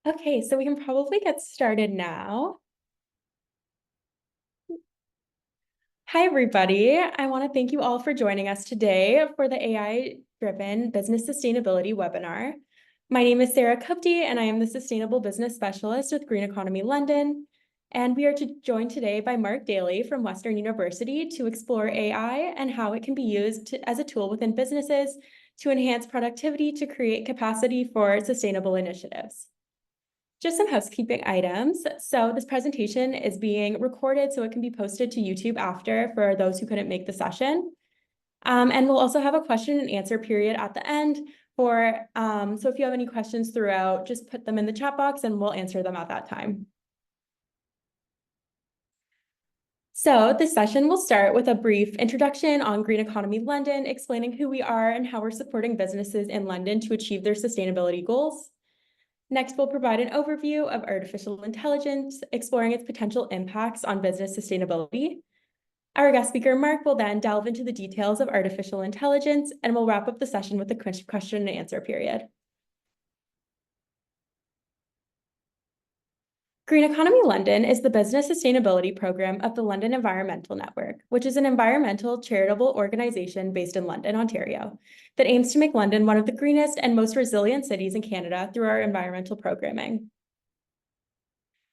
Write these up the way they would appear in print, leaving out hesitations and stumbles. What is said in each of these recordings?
Okay, so we can probably get started now. Hi, everybody. I want to thank you all for joining us today for the AI-driven Business Sustainability webinar. My name is Sarah Kupti, and I am the Sustainable Business Specialist with Green Economy London. And we are joined today by Mark Daly from Western University to explore AI and how it can be used as a tool within businesses to enhance productivity to create capacity for sustainable initiatives. Just some housekeeping items. So this presentation is being recorded so it can be posted to YouTube after for those who couldn't make the session. And we'll also have a question and answer period at the end so if you have any questions throughout, just put them in the chat box and we'll answer them at that time. So this session will start with a brief introduction on Green Economy London, explaining who we are and how we're supporting businesses in London to achieve their sustainability goals. Next, we'll provide an overview of artificial intelligence, exploring its potential impacts on business sustainability. Our guest speaker, Mark, will then delve into the details of artificial intelligence, and we'll wrap up the session with the question and answer period. Green Economy London is the business sustainability program of the London Environmental Network, which is an environmental charitable organization based in London, Ontario, that aims to make London one of the greenest and most resilient cities in Canada through our environmental programming.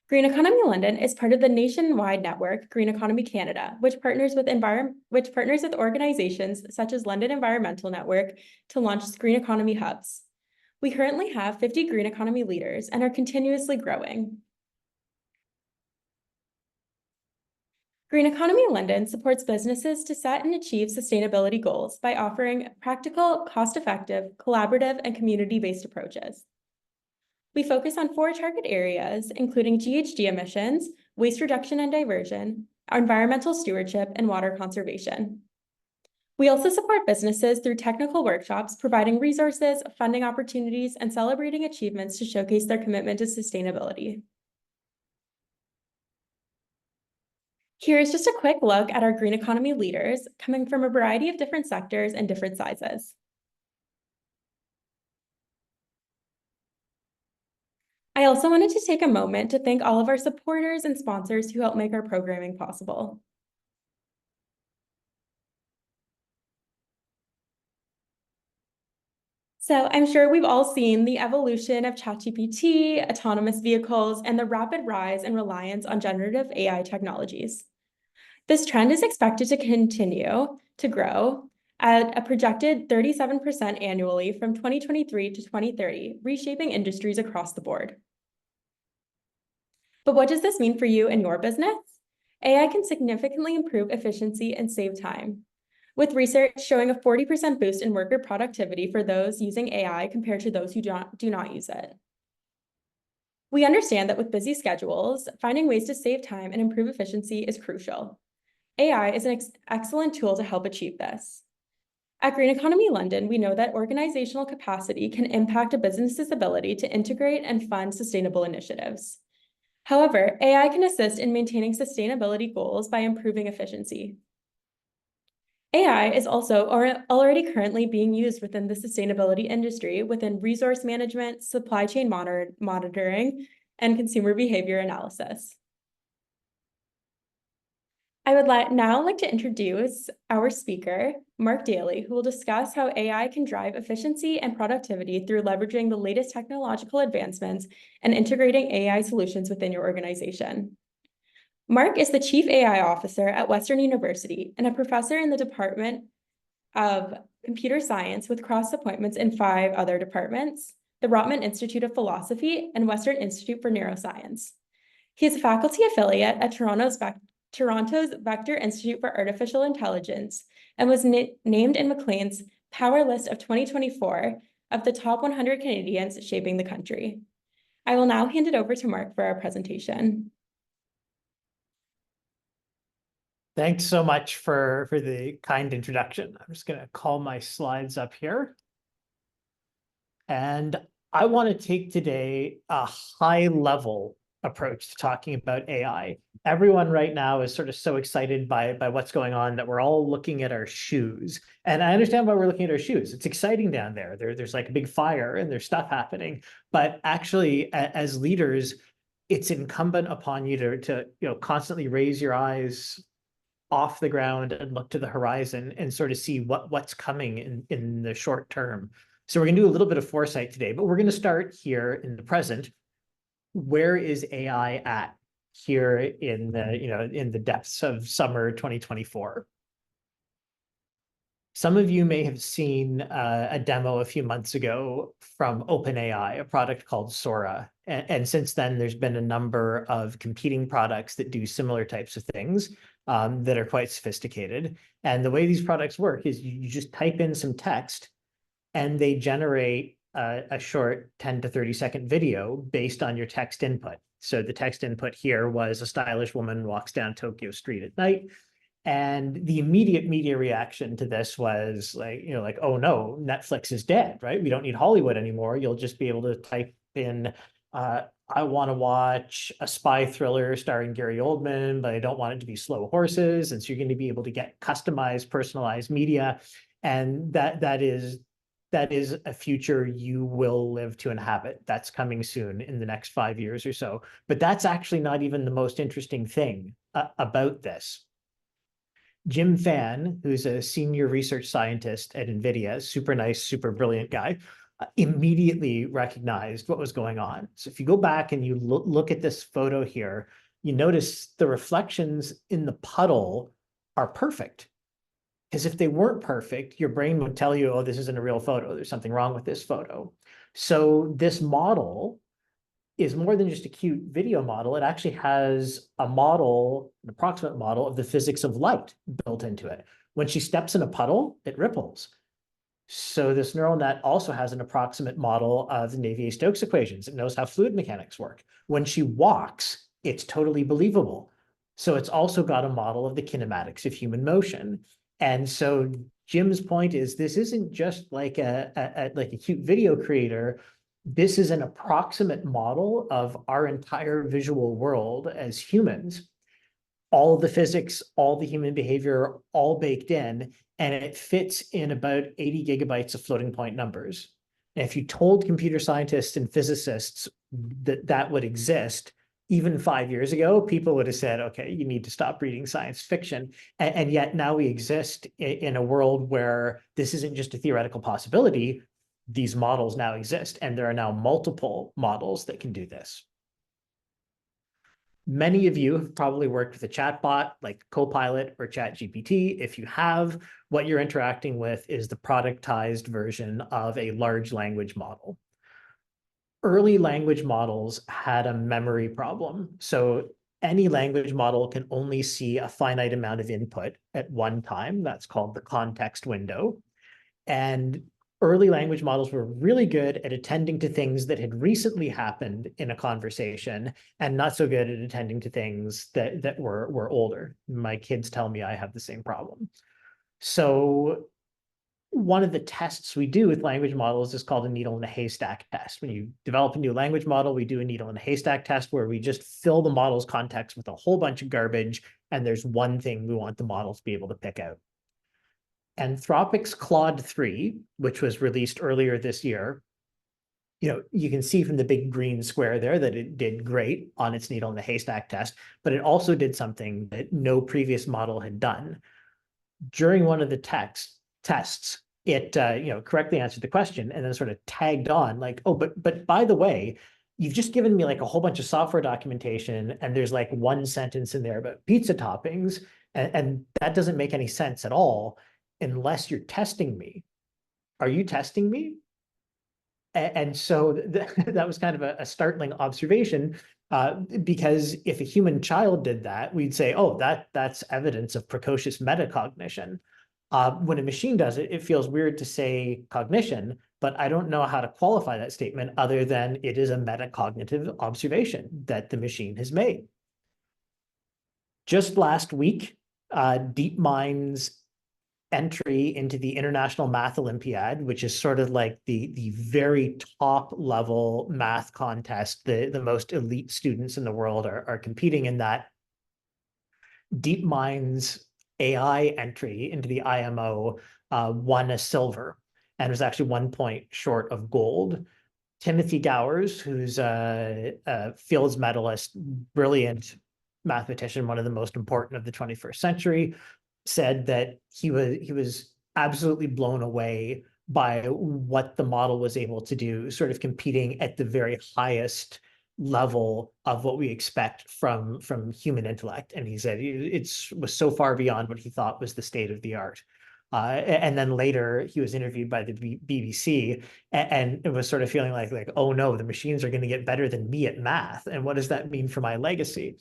Green Economy London is part of the nationwide network, Green Economy Canada, which partners with organizations such as London Environmental Network to launch green economy hubs. We currently have 50 green economy leaders and are continuously growing. Green Economy London supports businesses to set and achieve sustainability goals by offering practical, cost-effective, collaborative, and community-based approaches. We focus on 4 target areas, including GHG emissions, waste reduction and diversion, environmental stewardship, and water conservation. We also support businesses through technical workshops, providing resources, funding opportunities, and celebrating achievements to showcase their commitment to sustainability. Here is just a quick look at our green economy leaders coming from a variety of different sectors and different sizes. I also wanted to take a moment to thank all of our supporters and sponsors who help make our programming possible. So I'm sure we've all seen the evolution of ChatGPT, autonomous vehicles, and the rapid rise and reliance on generative AI technologies. This trend is expected to continue to grow at a projected 37% annually from 2023 to 2030, reshaping industries across the board. But what does this mean for you and your business? AI can significantly improve efficiency and save time, with research showing a 40% boost in worker productivity for those using AI compared to those who do not use it. We understand that with busy schedules, finding ways to save time and improve efficiency is crucial. AI is an excellent tool to help achieve this. At Green Economy London, we know that organizational capacity can impact a business's ability to integrate and fund sustainable initiatives. However, AI can assist in maintaining sustainability goals by improving efficiency. AI is also already currently being used within the sustainability industry within resource management, supply chain monitoring, and consumer behavior analysis. I would now like to introduce our speaker, Mark Daly, who will discuss how AI can drive efficiency and productivity through leveraging the latest technological advancements and integrating AI solutions within your organization. Mark is the Chief AI Officer at Western University and a professor in the Department of Computer Science with cross appointments in 5 other departments, the Rotman Institute of Philosophy and Western Institute for Neuroscience. He is a faculty affiliate at Toronto's Vector Institute for Artificial Intelligence and was named in Maclean's Power List of 2024 of the top 100 Canadians shaping the country. I will now hand it over to Mark for our presentation. Thanks so much for the kind introduction. I'm just going to call my slides up here. And I want to take today a high-level approach to talking about AI. Everyone right now is sort of so excited by what's going on that we're all looking at our shoes. And I understand why we're looking at our shoes. It's exciting down there. There's like a big fire and there's stuff happening. But actually, as leaders, it's incumbent upon you to constantly raise your eyes off the ground and look to the horizon and sort of see what's coming in the short term. So we're going to do a little bit of foresight today, but we're going to start here in the present. Where is AI at here in the depths of summer 2024? Some of you may have seen a demo a few months ago from OpenAI, a product called Sora. And since then, there's been a number of competing products that do similar types of things that are quite sophisticated. And the way these products work is you just type in some text and they generate a short 10 to 30-second video based on your text input. So the text input here was a stylish woman walks down Tokyo Street at night. And the immediate media reaction to this was like, oh no, Netflix is dead, right? We don't need Hollywood anymore. You'll just be able to type in, I want to watch a spy thriller starring Gary Oldman, but I don't want it to be slow horses. And so you're going to be able to get customized, personalized media. And that is a future you will live to inhabit. That's coming soon in the next 5 years or so. But that's actually not even the most interesting thing about this. Jim Fan, who's a senior research scientist at NVIDIA, super nice, super brilliant guy, immediately recognized what was going on. So if you go back and you look at this photo here, you notice the reflections in the puddle are perfect. Because if they weren't perfect, your brain would tell you, oh, this isn't a real photo. There's something wrong with this photo. So this model is more than just a cute video model. It actually has a model, an approximate model of the physics of light built into it. When she steps in a puddle, it ripples. So this neural net also has an approximate model of the Navier-Stokes equations. It knows how fluid mechanics work. When she walks, it's totally believable. So it's also got a model of the kinematics of human motion. And so Jim's point is this isn't just like a cute video creator. This is an approximate model of our entire visual world as humans. All the physics, all the human behavior, all baked in, and it fits in about 80 gigabytes of floating point numbers. And if you told computer scientists and physicists that that would exist, even 5 years ago, people would have said, okay, you need to stop reading science fiction. And yet now we exist in a world where this isn't just a theoretical possibility. These models now exist, and there are now multiple models that can do this. Many of you have probably worked with a chatbot like Copilot or ChatGPT. If you have, what you're interacting with is the productized version of a large language model. Early language models had a memory problem. So any language model can only see a finite amount of input at one time. That's called the context window. And early language models were really good at attending to things that had recently happened in a conversation and not so good at attending to things that were older. My kids tell me I have the same problem. So one of the tests we do with language models is called a needle in a haystack test. When you develop a new language model, we do a needle in a haystack test where we just fill the model's context with a whole bunch of garbage, and there's one thing we want the model to be able to pick out. Anthropic's Claude 3, which was released earlier this year, you can see from the big green square there that it did great on its needle in the haystack test, but it also did something that no previous model had done. During one of the tests, it correctly answered the question and then sort of tagged on like, oh, but by the way, you've just given me like a whole bunch of software documentation and there's like one sentence in there about pizza toppings, and that doesn't make any sense at all unless you're testing me. Are you testing me? And so that was kind of a startling observation, because if a human child did that, we'd say, oh, that's evidence of precocious metacognition. When a machine does it, it feels weird to say cognition, but I don't know how to qualify that statement other than it is a metacognitive observation that the machine has made. Just last week, DeepMind's entry into the International Math Olympiad, which is sort of like the very top level math contest. The most elite students in the world are competing in that. DeepMind's AI entry into the IMO won a silver and was actually 1 point short of gold. Timothy Gowers, who's a Fields medalist, brilliant mathematician, one of the most important of the 21st century, said that he was absolutely blown away by what the model was able to do, sort of competing at the very highest level of what we expect from human intellect. And he said it was so far beyond what he thought was the state of the art. And then later he was interviewed by the BBC and it was sort of feeling like, oh no, the machines are going to get better than me at math. And what does that mean for my legacy?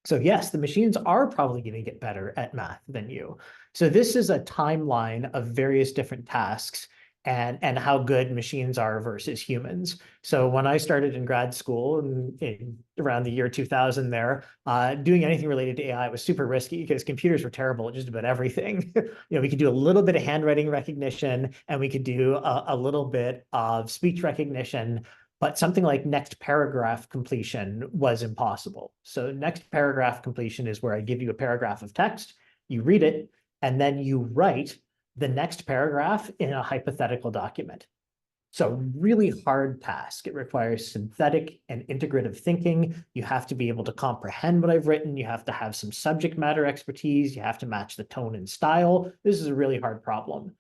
So yes, the machines are probably going to get better at math than you. So this is a timeline of various different tasks and how good machines are versus humans. So when I started in grad school in around the year 2000 there, doing anything related to AI was super risky because computers were terrible at just about everything. We could do a little bit of handwriting recognition and we could do a little bit of speech recognition, but something like next paragraph completion was impossible. So next paragraph completion is where I give you a paragraph of text, you read it, and then you write the next paragraph in a hypothetical document. So really hard task. It requires synthetic and integrative thinking. You have to be able to comprehend what I've written. You have to have some subject matter expertise. You have to match the tone and style. This is a really hard problem.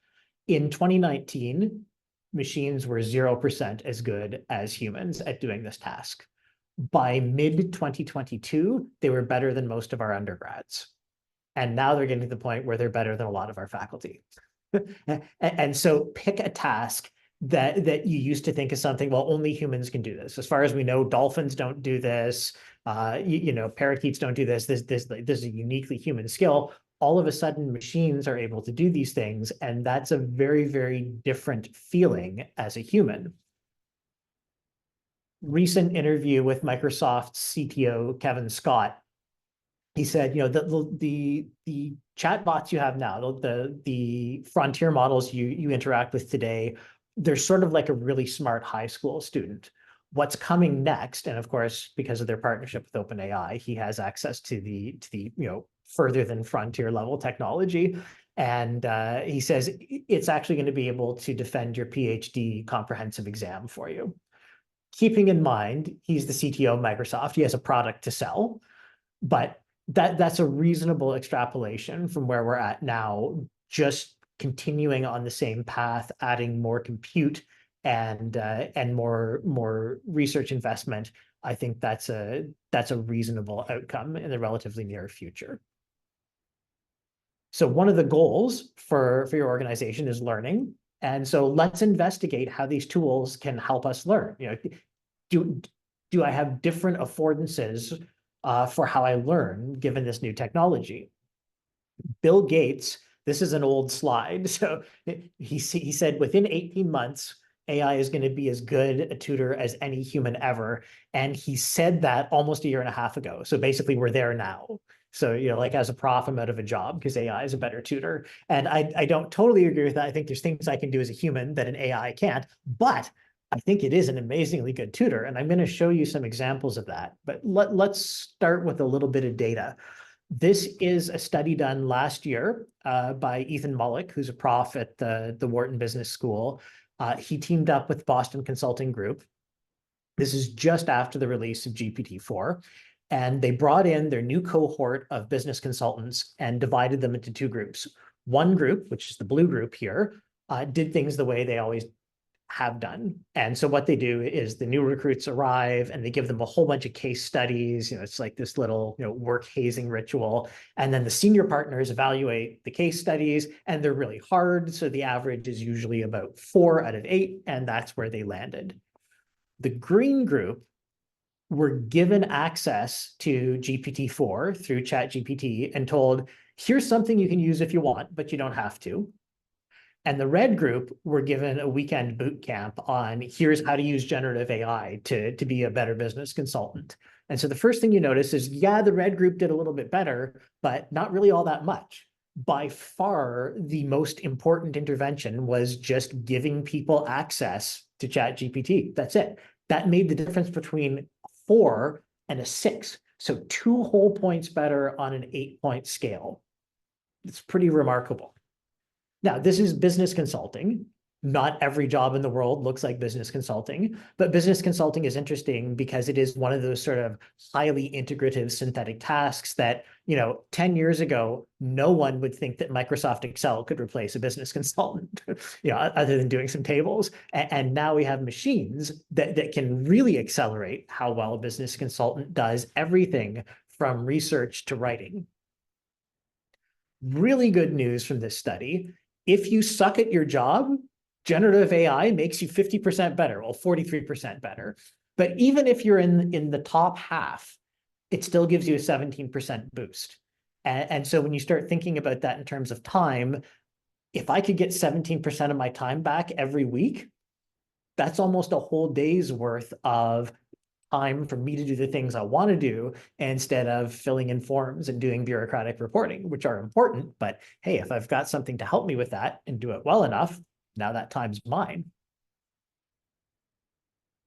In 2019, machines were 0% as good as humans at doing this task. By mid-2022, they were better than most of our undergrads. And now they're getting to the point where they're better than a lot of our faculty. And so pick a task that you used to think of something, well, only humans can do this. As far as we know, dolphins don't do this. Parakeets don't do this. This is a uniquely human skill. All of a sudden, machines are able to do these things. And that's a very, very different feeling as a human. Recent interview with Microsoft's CTO, Kevin Scott, he said, the chatbots you have now, the frontier models you interact with today, they're sort of like a really smart high school student. What's coming next, and of course, because of their partnership with OpenAI, he has access to the further than frontier level technology. And he says it's actually going to be able to defend your PhD comprehensive exam for you. Keeping in mind, he's the CTO of Microsoft. He has a product to sell, but that's a reasonable extrapolation from where we're at now, just continuing on the same path, adding more compute and more research investment. I think that's a reasonable outcome in the relatively near future. So one of the goals for your organization is learning. And so let's investigate how these tools can help us learn. Do I have different affordances for how I learn given this new technology? Bill Gates, this is an old slide. So he said within 18 months, AI is going to be as good a tutor as any human ever. And he said that almost a year and a half ago. So basically we're there now. So, like as a prof, I'm out of a job because AI is a better tutor. And I don't totally agree with that. I think there's things I can do as a human that an AI can't, but I think it is an amazingly good tutor. And I'm going to show you some examples of that. But let's start with a little bit of data. This is a study done last year by Ethan Mullick, who's a prof at the Wharton Business School. He teamed up with Boston Consulting Group. This is just after the release of GPT-4. And they brought in their new cohort of business consultants and divided them into two groups. One group, which is the blue group here, did things the way they always have done. And so what they do is the new recruits arrive and they give them a whole bunch of case studies. It's like this little work hazing ritual. And then the senior partners evaluate the case studies and they're really hard. So the average is usually about 4 out of 8, and that's where they landed. The green group were given access to GPT-4 through ChatGPT and told, here's something you can use if you want, but you don't have to. And the red group were given a weekend boot camp on here's how to use generative AI to be a better business consultant. And so the first thing you notice is, yeah, the red group did a little bit better, but not really all that much. by far the most important intervention was just giving people access to ChatGPT. That's it. That made the difference between a 4 and a 6. So 2 whole points better on an 8-point scale. It's pretty remarkable. Now, this is business consulting. Not every job in the world looks like business consulting, but business consulting is interesting because it is one of those sort of highly integrative synthetic tasks that, 10 years ago, no one would think that Microsoft Excel could replace a business consultant, other than doing some tables. And now we have machines that can really accelerate how well a business consultant does everything from research to writing. Really good news from this study. If you suck at your job, generative AI makes you 50% better, well, 43% better. But even if you're in the top half, it still gives you a 17% boost. And so when you start thinking about that in terms of time, if I could get 17% of my time back every week, that's almost a whole day's worth of time for me to do the things I want to do instead of filling in forms and doing bureaucratic reporting, which are important. But hey, if I've got something to help me with that and do it well enough, now that time's mine.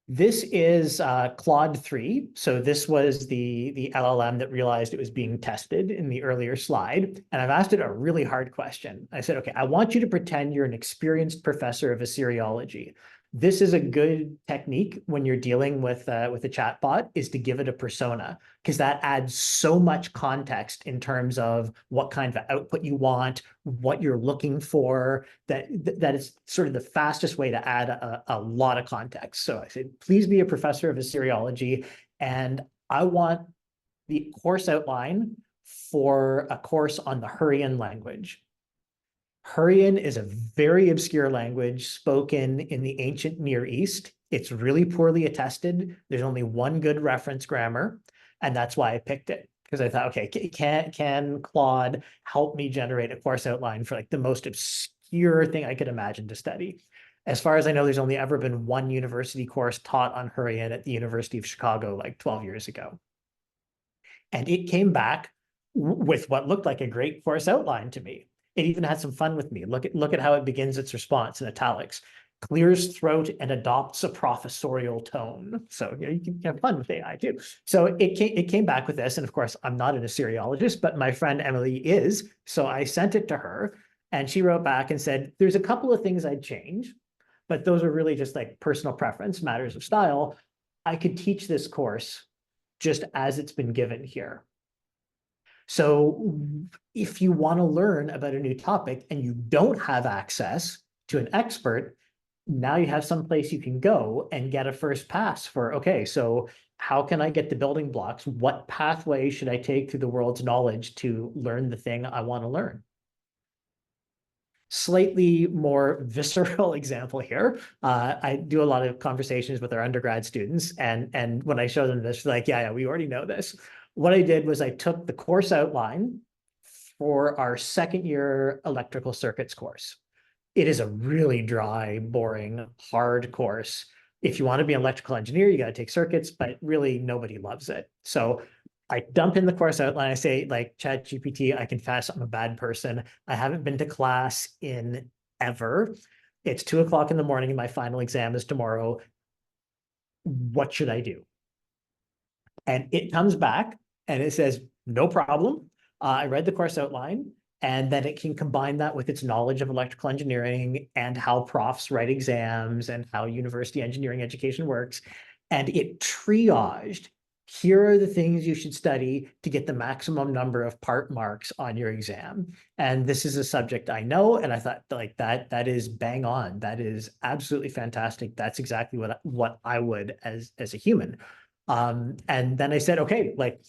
This is Claude 3. So this was the LLM that realized it was being tested in the earlier slide. And I've asked it a really hard question. I said, okay, I want you to pretend you're an experienced professor of Assyriology. This is a good technique when you're dealing with a chatbot, is to give it a persona, because that adds so much context in terms of what kind of output you want, what you're looking for, that is sort of the fastest way to add a lot of context. So I said, please be a professor of Assyriology, and I want the course outline for a course on the Hurrian language. Hurrian is a very obscure language spoken in the ancient Near East. It's really poorly attested. There's only one good reference grammar, and that's why I picked it, because I thought, okay, can Claude help me generate a course outline for like the most obscure thing I could imagine to study? As far as I know, there's only ever been one university course taught on Hurrian at the University of Chicago like 12 years ago. And it came back with what looked like a great course outline to me. It even had some fun with me. Look at how it begins its response in italics. Clears throat and adopts a professorial tone. So you can have fun with AI too. So it came back with this. And of course, I'm not an Assyriologist, but my friend Emily is. So I sent it to her and she wrote back and said, there's a couple of things I'd change, but those are really just like personal preference, matters of style. I could teach this course just as it's been given here. So if you want to learn about a new topic and you don't have access to an expert, now you have some place you can go and get a first pass for, okay, so how can I get the building blocks? What pathway should I take through the world's knowledge to learn the thing I want to learn? Slightly more visceral example here. I do a lot of conversations with our undergrad students, and when I show them this, they're like, yeah, we already know this. What I did was I took the course outline for our second year electrical circuits course. It is a really dry, boring, hard course. If you want to be an electrical engineer, you got to take circuits, but really nobody loves it. So I dump in the course outline. I say, like, ChatGPT, I confess I'm a bad person. I haven't been to class in ever. It's 2:00 in the morning and my final exam is tomorrow. What should I do? And it comes back and it says, no problem. I read the course outline, and then it can combine that with its knowledge of electrical engineering and how profs write exams and how university engineering education works. And it triaged, here are the things you should study to get the maximum number of part marks on your exam. And this is a subject I know, and I thought, like, that is bang on. That is absolutely fantastic. That's exactly what I would as a human. And then I said, okay, like,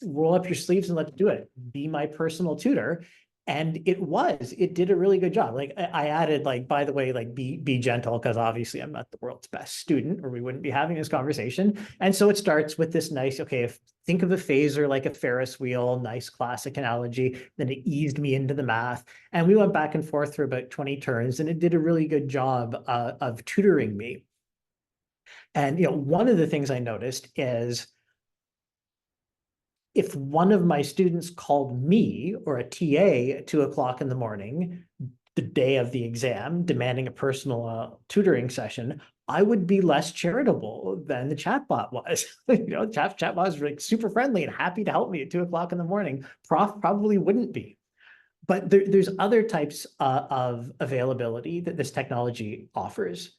roll up your sleeves and let's do it. Be my personal tutor. And it did a really good job. Like, I added, like, by the way, like, be gentle, because obviously I'm not the world's best student or we wouldn't be having this conversation. And so it starts with this nice, okay, think of a phaser like a Ferris wheel, nice classic analogy. Then it eased me into the math. And we went back and forth for about 20 turns, and it did a really good job of tutoring me. And one of the things I noticed is if one of my students called me or a TA at 2 o'clock in the morning, the day of the exam, demanding a personal tutoring session, I would be less charitable than the chatbot was. Chatbot was like super friendly and happy to help me at 2 o'clock in the morning. Prof probably wouldn't be. But there's other types of availability that this technology offers.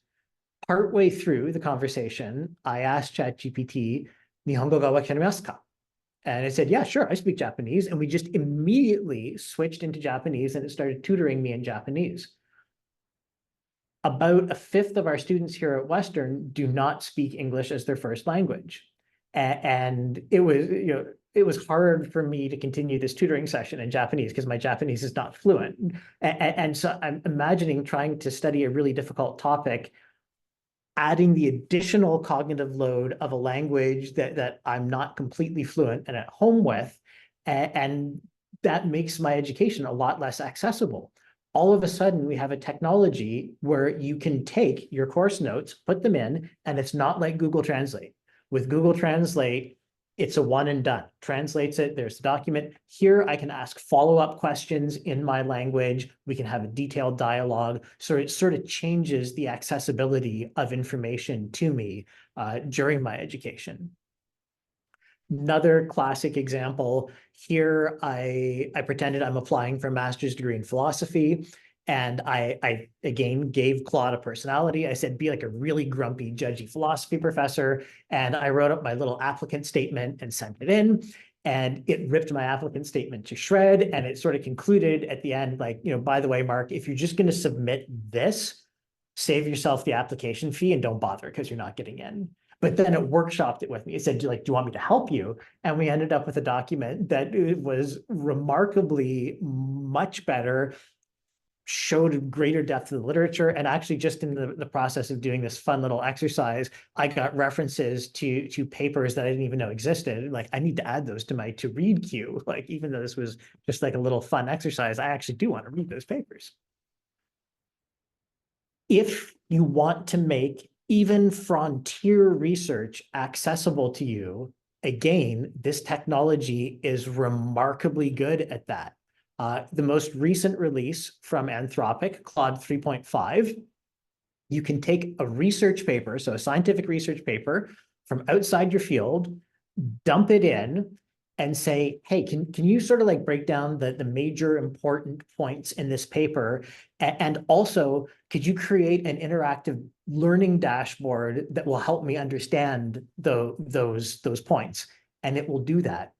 Partway through the conversation, I asked ChatGPT, "Nihongo ga wakarimasu ka?" And it said, "Yeah, sure, I speak Japanese." And we just immediately switched into Japanese and it started tutoring me in Japanese. About a fifth of our students here at Western do not speak English as their first language. And it was hard for me to continue this tutoring session in Japanese because my Japanese is not fluent. And so I'm imagining trying to study a really difficult topic, adding the additional cognitive load of a language that I'm not completely fluent and at home with, and that makes my education a lot less accessible. All of a sudden, we have a technology where you can take your course notes, put them in, and it's not like Google Translate. With Google Translate, it's a one and done. Translates it, there's the document. Here, I can ask follow-up questions in my language. We can have a detailed dialogue. So it sort of changes the accessibility of information to me during my education. Another classic example here, I pretended I'm applying for a master's degree in philosophy. And I again gave Claude a personality. I said, be like a really grumpy, judgy philosophy professor. And I wrote up my little applicant statement and sent it in. And it ripped my applicant statement to shred. And it sort of concluded at the end, like, by the way, Mark, if you're just going to submit this, save yourself the application fee and don't bother because you're not getting in. But then it workshopped it with me. It said, do you want me to help you? And we ended up with a document that was remarkably much better, showed greater depth of the literature. And actually just in the process of doing this fun little exercise, I got references to papers that I didn't even know existed. Like, I need to add those to my to read queue. Like, even though this was just like a little fun exercise, I actually do want to read those papers. If you want to make even frontier research accessible to you, again, this technology is remarkably good at that. The most recent release from Anthropic, Claude 3.5, you can take a research paper, so a scientific research paper from outside your field, dump it in, and say, hey, can you sort of like break down the major important points in this paper? And also, could you create an interactive learning dashboard that will help me understand those points? And it will do that.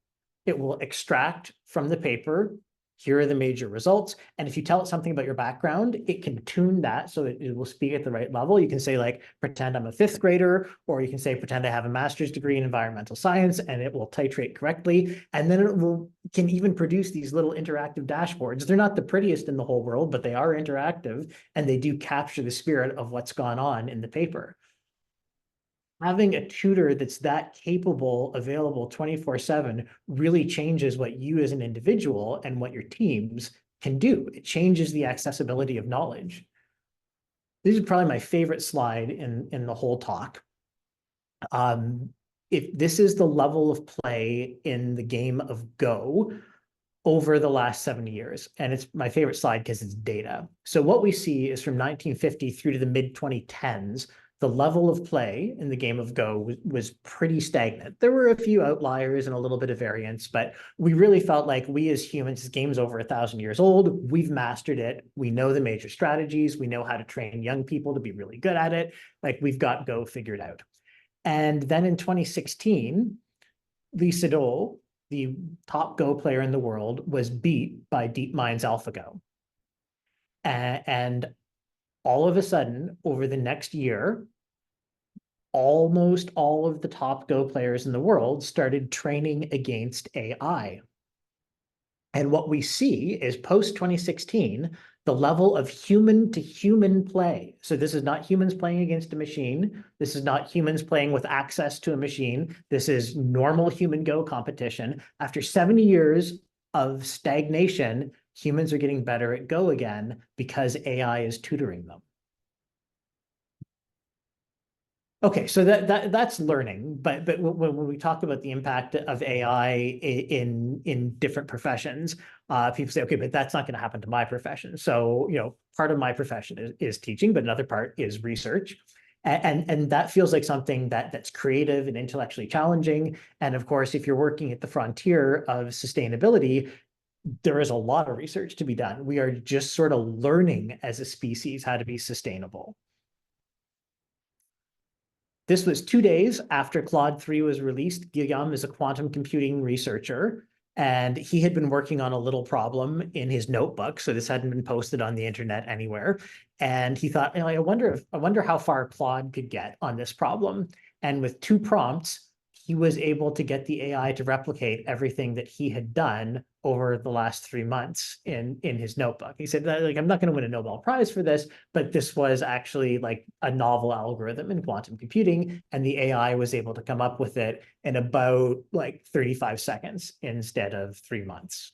It will extract from the paper, here are the major results. And if you tell it something about your background, it can tune that so it will speak at the right level. You can say, like, pretend I'm a fifth grader, or you can say, pretend I have a master's degree in environmental science, and it will titrate correctly. And then it can even produce these little interactive dashboards. They're not the prettiest in the whole world, but they are interactive, and they do capture the spirit of what's gone on in the paper. Having a tutor that's that capable, available 24/7 really changes what you as an individual and what your teams can do. It changes the accessibility of knowledge. This is probably my favorite slide in the whole talk. If this is the level of play in the game of Go over the last 70 years. And it's my favorite slide because it's data. So what we see is from 1950 through to the mid 2010s, the level of play in the game of Go was pretty stagnant. There were a few outliers and a little bit of variance, but we really felt like we as humans, this game's over 1,000 years old. We've mastered it. We know the major strategies. We know how to train young people to be really good at it. Like, we've got Go figured out. And then in 2016, Lee Sedol, the top Go player in the world, was beat by DeepMind's AlphaGo. And all of a sudden, over the next year, almost all of the top Go players in the world started training against AI. And what we see is post 2016, the level of human to human play. So this is not humans playing against a machine. This is not humans playing with access to a machine. This is normal human Go competition. After 70 years of stagnation, humans are getting better at Go again because AI is tutoring them. Okay, so that's learning, but when we talk about the impact of AI in different professions, people say, okay, but that's not going to happen to my profession. So, part of my profession is teaching, but another part is research. And that feels like something that's creative and intellectually challenging. And of course, if you're working at the frontier of sustainability, there is a lot of research to be done. We are just sort of learning as a species how to be sustainable. This was 2 days after Claude 3 was released. Guillaume is a quantum computing researcher, and he had been working on a little problem in his notebook. So this hadn't been posted on the internet anywhere. And he thought, I wonder how far Claude could get on this problem. And with 2 prompts, he was able to get the AI to replicate everything that he had done over the last 3 months in his notebook. He said, like, I'm not going to win a Nobel Prize for this, but this was actually like a novel algorithm in quantum computing, and the AI was able to come up with it in about like 35 seconds instead of 3 months.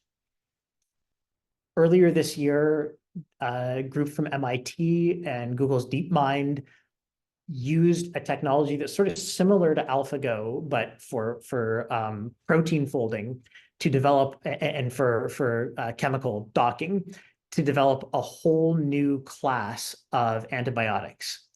Earlier this year, a group from MIT and Google's DeepMind used a technology that's sort of similar to AlphaGo, but for protein folding to develop, and for chemical docking, to develop a whole new class of antibiotics.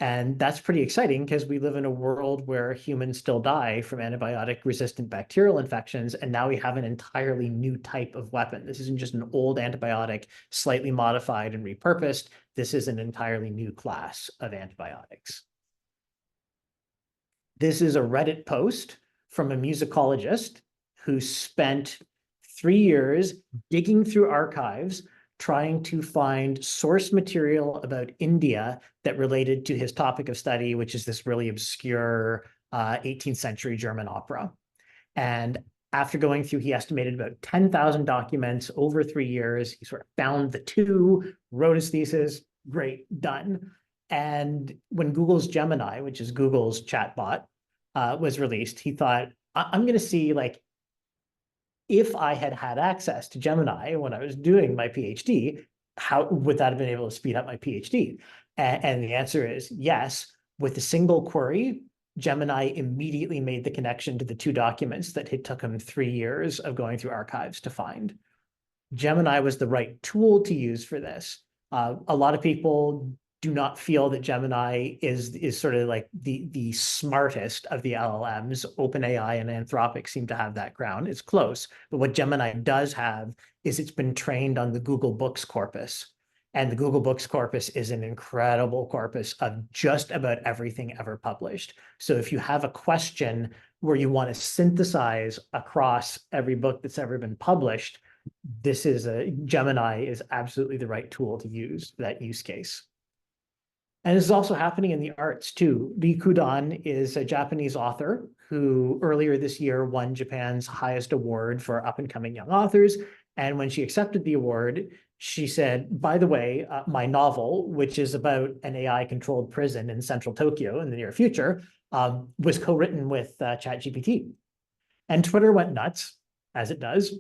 And that's pretty exciting because we live in a world where humans still die from antibiotic-resistant bacterial infections, and now we have an entirely new type of weapon. This isn't just an old antibiotic, slightly modified and repurposed. This is an entirely new class of antibiotics. This is a Reddit post from a musicologist who spent 3 years digging through archives, trying to find source material about India that related to his topic of study, which is this really obscure 18th century German opera. And after going through, he estimated about 10,000 documents over 3 years. He sort of found the two, wrote his thesis, great, done. And when Google's Gemini, which is Google's chatbot, was released, he thought, I'm going to see, like, if I had had access to Gemini when I was doing my PhD, how would that have been able to speed up my PhD? And the answer is yes. With a single query, Gemini immediately made the connection to the two documents that it took him 3 years of going through archives to find. Gemini was the right tool to use for this. A lot of people do not feel that Gemini is sort of like the smartest of the LLMs. OpenAI and Anthropic seem to have that ground. It's close, but what Gemini does have is it's been trained on the Google Books corpus. And the Google Books corpus is an incredible corpus of just about everything ever published. So if you have a question where you want to synthesize across every book that's ever been published, Gemini is absolutely the right tool to use for that use case. And this is also happening in the arts too. Lee Kudan is a Japanese author who earlier this year won Japan's highest award for up-and-coming young authors. And when she accepted the award, she said, by the way, my novel, which is about an AI-controlled prison in central Tokyo in the near future, was co-written with ChatGPT. And Twitter went nuts, as it does.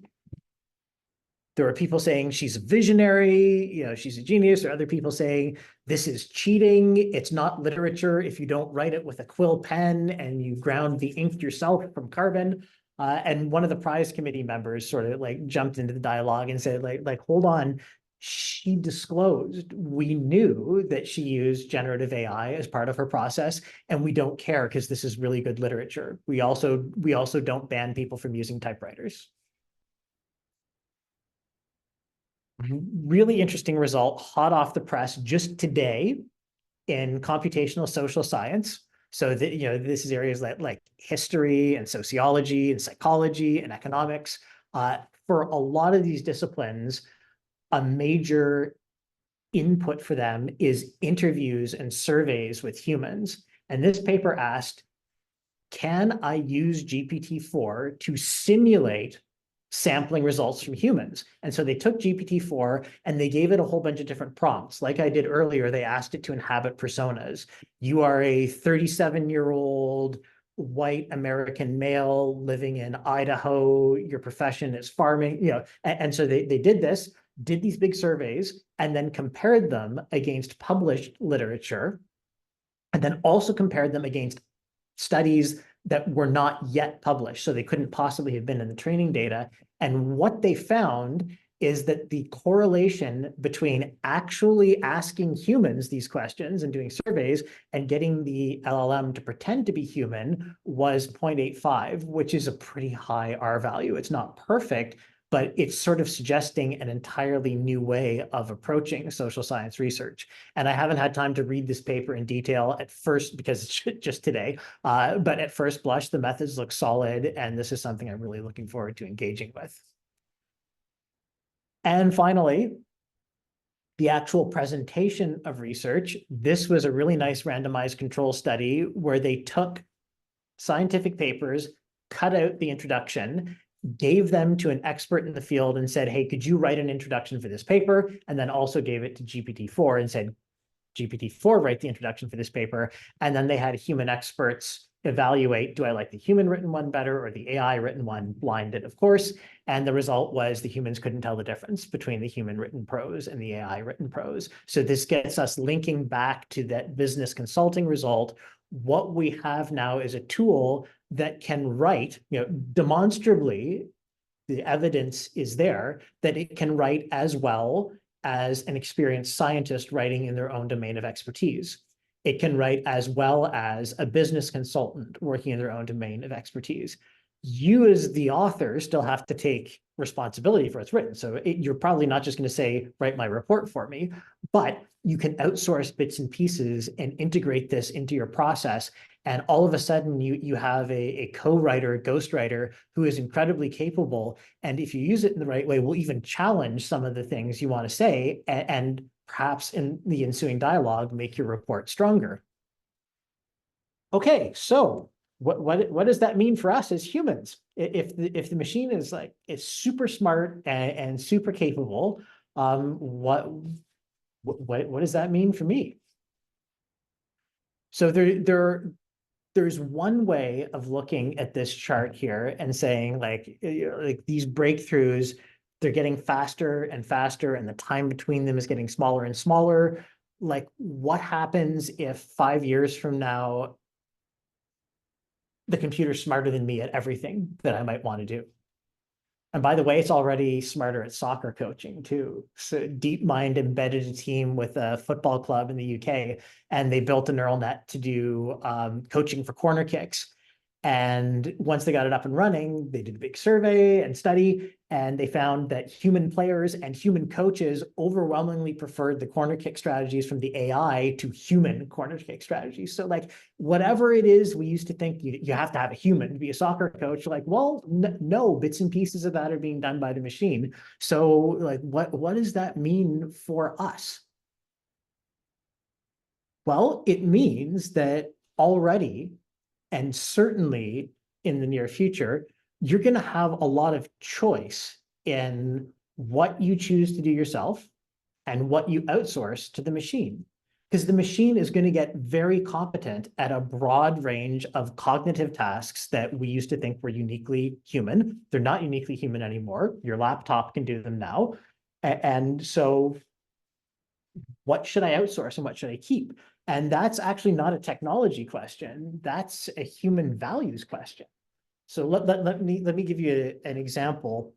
There were people saying she's a visionary, she's a genius. There are other people saying this is cheating. It's not literature if you don't write it with a quill pen and you ground the ink yourself from carbon. And one of the prize committee members sort of like jumped into the dialogue and said, like, hold on. She disclosed we knew that she used generative AI as part of her process, and we don't care because this is really good literature. We also don't ban people from using typewriters. Really interesting result, hot off the press just today in computational social science. So that, this is areas like history and sociology and psychology and economics. For a lot of these disciplines, a major input for them is interviews and surveys with humans. And this paper asked, can I use GPT-4 to simulate sampling results from humans? And so they took GPT-4 and they gave it a whole bunch of different prompts. Like I did earlier, they asked it to inhabit personas. You are a 37-year-old white American male living in Idaho. Your profession is farming, and so they did this, did these big surveys, and then compared them against published literature. and then also compared them against studies that were not yet published, so they couldn't possibly have been in the training data. And what they found is that the correlation between actually asking humans these questions and doing surveys and getting the LLM to pretend to be human was 0.85, which is a pretty high R value. It's not perfect, but it's sort of suggesting an entirely new way of approaching social science research. And I haven't had time to read this paper in detail at first because it's just today, but at first blush, the methods look solid, and this is something I'm really looking forward to engaging with. And finally, the actual presentation of research. This was a really nice randomized control study where they took scientific papers, cut out the introduction, gave them to an expert in the field and said, hey, could you write an introduction for this paper? And then also gave it to GPT-4 and said, GPT-4, write the introduction for this paper. And then they had human experts evaluate, do I like the human written one better or the AI written one, blinded, of course. And the result was the humans couldn't tell the difference between the human written prose and the AI written prose. So this gets us linking back to that business consulting result. What we have now is a tool that can write, demonstrably, the evidence is there that it can write as well as an experienced scientist writing in their own domain of expertise. It can write as well as a business consultant working in their own domain of expertise. You as the author still have to take responsibility for what's written. So you're probably not just going to say, write my report for me, but you can outsource bits and pieces and integrate this into your process. And all of a sudden you have a co-writer, a ghostwriter who is incredibly capable. And if you use it in the right way, will even challenge some of the things you want to say, and perhaps in the ensuing dialogue, make your report stronger. Okay, so what does that mean for us as humans? If the machine is super smart and super capable, what does that mean for me? So there's one way of looking at this chart here and saying like these breakthroughs, they're getting faster and faster, and the time between them is getting smaller and smaller. Like, what happens if 5 years from now, the computer's smarter than me at everything that I might want to do? And by the way, it's already smarter at soccer coaching too. So DeepMind embedded a team with a football club in the UK, and they built a neural net to do coaching for corner kicks. And once they got it up and running, they did a big survey and study, and they found that human players and human coaches overwhelmingly preferred the corner kick strategies from the AI to human corner kick strategies. So like, whatever it is, we used to think you have to have a human to be a soccer coach. Like, well, no, bits and pieces of that are being done by the machine. So like, what does that mean for us? Well, it means that already, and certainly in the near future, you're going to have a lot of choice in what you choose to do yourself and what you outsource to the machine. Because the machine is going to get very competent at a broad range of cognitive tasks that we used to think were uniquely human. They're not uniquely human anymore. Your laptop can do them now. And so what should I outsource and what should I keep? And that's actually not a technology question. That's a human values question. So let me give you an example.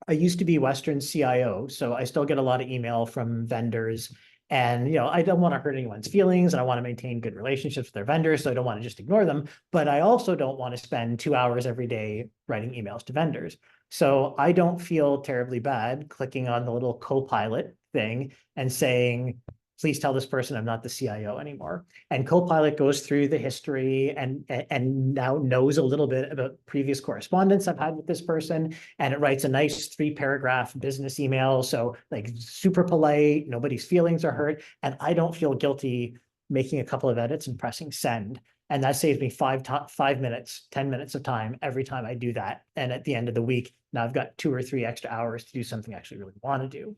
I used to be Western CIO, so I still get a lot of email from vendors. And I don't want to hurt anyone's feelings, and I want to maintain good relationships with their vendors, so I don't want to just ignore them. But I also don't want to spend 2 hours every day writing emails to vendors. So I don't feel terribly bad clicking on the little Copilot thing and saying, please tell this person I'm not the CIO anymore. And Copilot goes through the history and now knows a little bit about previous correspondence I've had with this person. And it writes a nice 3-paragraph business email. So like super polite, nobody's feelings are hurt. And I don't feel guilty making a couple of edits and pressing send. And that saves me 5 minutes, 10 minutes of time every time I do that. And at the end of the week, now I've got 2 or 3 extra hours to do something I actually really want to do.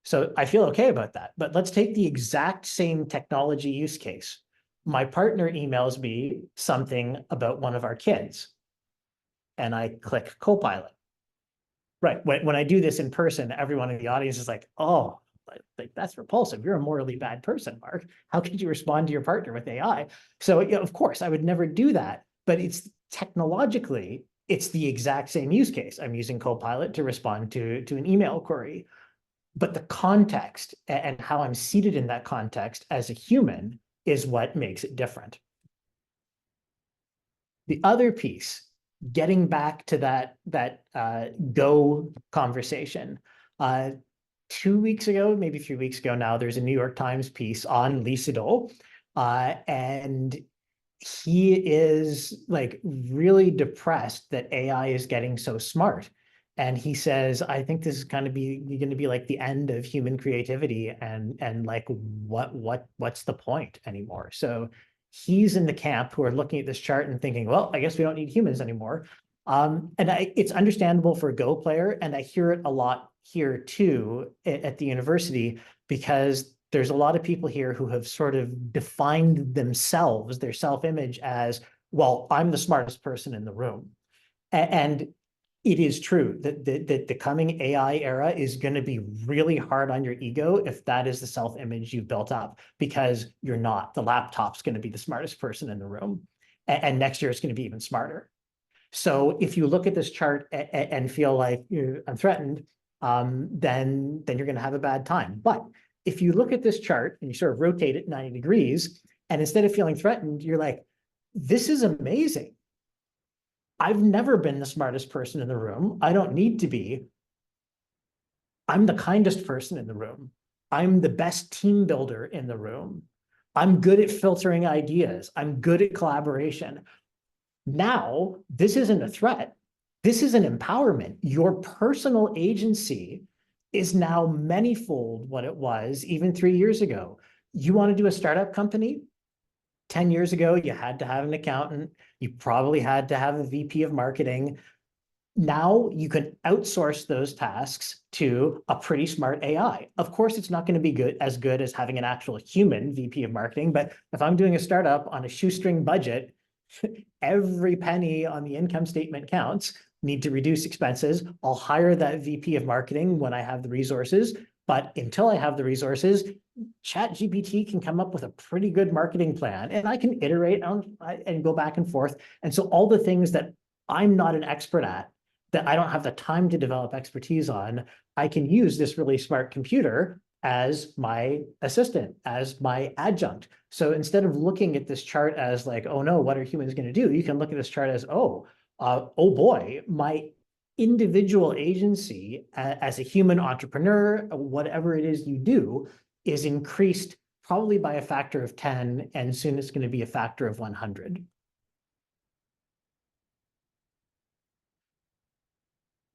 So I feel okay about that. But let's take the exact same technology use case. My partner emails me something about one of our kids, and I click Copilot. Right. When I do this in person, everyone in the audience is like, oh, like that's repulsive. You're a morally bad person, Mark. How could you respond to your partner with AI? So, of course, I would never do that. But it's technologically, it's the exact same use case. I'm using Copilot to respond to an email query. But the context and how I'm seated in that context as a human is what makes it different. The other piece, getting back to that Go conversation, 2 weeks ago, maybe 3 weeks ago now, there's a New York Times piece on Lee Sedol, and he is like really depressed that AI is getting so smart. And he says, I think this is going to be like the end of human creativity, and like what's the point anymore? So he's in the camp who are looking at this chart and thinking, well, I guess we don't need humans anymore. And it's understandable for a Go player, and I hear it a lot here too at the university, because there's a lot of people here who have sort of defined themselves, their self-image as, well, I'm the smartest person in the room. And it is true that the coming AI era is going to be really hard on your ego if that is the self-image you've built up, because you're not. The laptop's going to be the smartest person in the room. And next year it's going to be even smarter. So if you look at this chart and feel like I'm threatened, then you're going to have a bad time. But if you look at this chart and you sort of rotate it 90 degrees, and instead of feeling threatened, you're like, this is amazing. I've never been the smartest person in the room. I don't need to be. I'm the kindest person in the room. I'm the best team builder in the room. I'm good at filtering ideas. I'm good at collaboration. Now, this isn't a threat. This is an empowerment. Your personal agency is now manyfold what it was even 3 years ago. You want to do a startup company? 10 years ago, you had to have an accountant. You probably had to have a VP of marketing. Now you can outsource those tasks to a pretty smart AI. Of course, it's not going to be as good as having an actual human VP of marketing, but if I'm doing a startup on a shoestring budget, every penny on the income statement counts. Need to reduce expenses. I'll hire that VP of marketing when I have the resources. But until I have the resources, ChatGPT can come up with a pretty good marketing plan, and I can iterate on and go back and forth. And so all the things that I'm not an expert at, that I don't have the time to develop expertise on, I can use this really smart computer as my assistant, as my adjunct. So instead of looking at this chart as like, oh no, what are humans going to do? You can look at this chart as, oh boy, my individual agency as a human entrepreneur, whatever it is you do, is increased probably by a factor of 10, and soon it's going to be a factor of 100.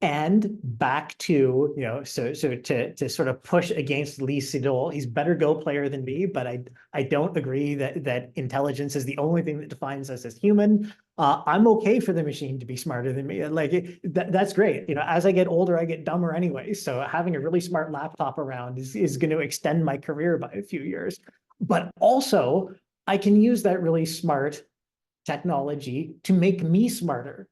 And back to, so to sort of push against Lee Sedol, he's better Go player than me, but I don't agree that intelligence is the only thing that defines us as human. I'm okay for the machine to be smarter than me. Like that's great. As I get older, I get dumber anyway. So having a really smart laptop around is going to extend my career by a few years. But also, I can use that really smart technology to make me smarter.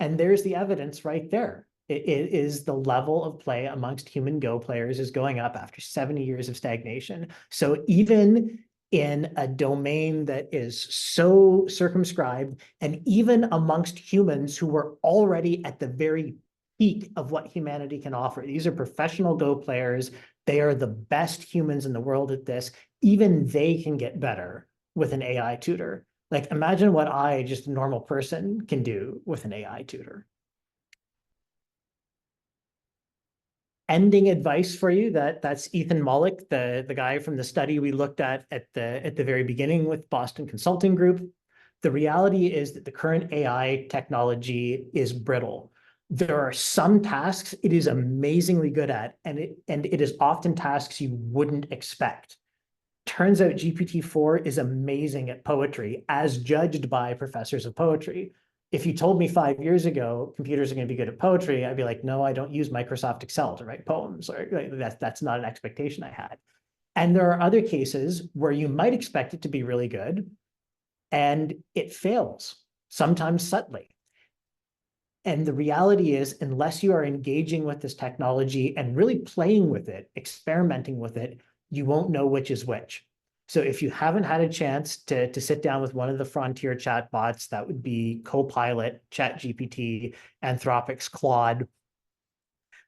And there's the evidence right there. It is the level of play amongst human Go players is going up after 70 years of stagnation. So even in a domain that is so circumscribed, and even amongst humans who were already at the very peak of what humanity can offer, these are professional Go players. They are the best humans in the world at this. Even they can get better with an AI tutor. Like, imagine what just a normal person, can do with an AI tutor. Ending advice for you, that's Ethan Mollick, the guy from the study we looked at the very beginning with Boston Consulting Group. The reality is that the current AI technology is brittle. There are some tasks it is amazingly good at, and it is often tasks you wouldn't expect. Turns out GPT-4 is amazing at poetry, as judged by professors of poetry. If you told me 5 years ago computers are going to be good at poetry, I'd be like, no, I don't use Microsoft Excel to write poems. Or that's not an expectation I had. And there are other cases where you might expect it to be really good, and it fails, sometimes subtly. And the reality is, unless you are engaging with this technology and really playing with it, experimenting with it, you won't know which is which. So if you haven't had a chance to sit down with one of the frontier chatbots, that would be Copilot, ChatGPT, Anthropic's Claude,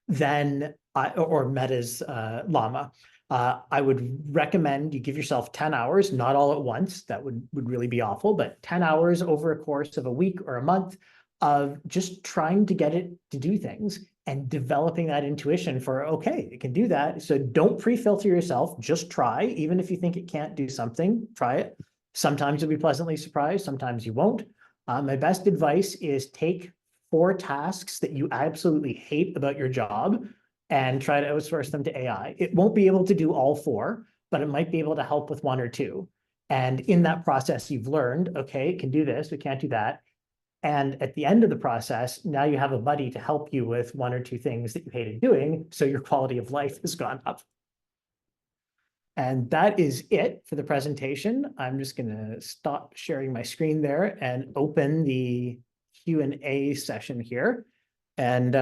then or Meta's Llama, I would recommend you give yourself 10 hours, not all at once. That would really be awful, but 10 hours over a course of a week or a month of just trying to get it to do things and developing that intuition for, okay, it can do that. So don't pre-filter yourself, just try. Even if you think it can't do something, try it. Sometimes you'll be pleasantly surprised, sometimes you won't. My best advice is take 4 tasks that you absolutely hate about your job and try to outsource them to AI. It won't be able to do all 4, but it might be able to help with 1 or 2. And in that process, you've learned, okay, it can do this, it can't do that. And at the end of the process, now you have a buddy to help you with 1 or 2 things that you hated doing, so your quality of life has gone up. And that is it for the presentation. I'm just going to stop sharing my screen there and open the Q&A session here. And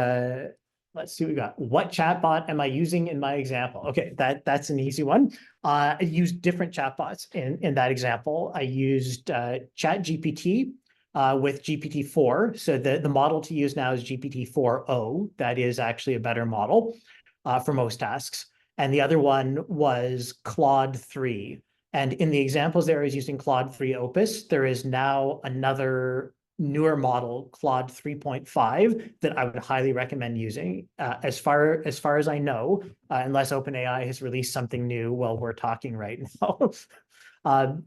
let's see what we got. What chatbot am I using in my example? Okay, that's an easy one. I used different chatbots in that example. I used ChatGPT with GPT-4. So the model to use now is GPT-4o. That is actually a better model for most tasks. And the other one was Claude 3. And in the examples there, I was using Claude 3 Opus. There is now another newer model, Claude 3.5, that I would highly recommend using. As far as I know, unless OpenAI has released something new while we're talking right now,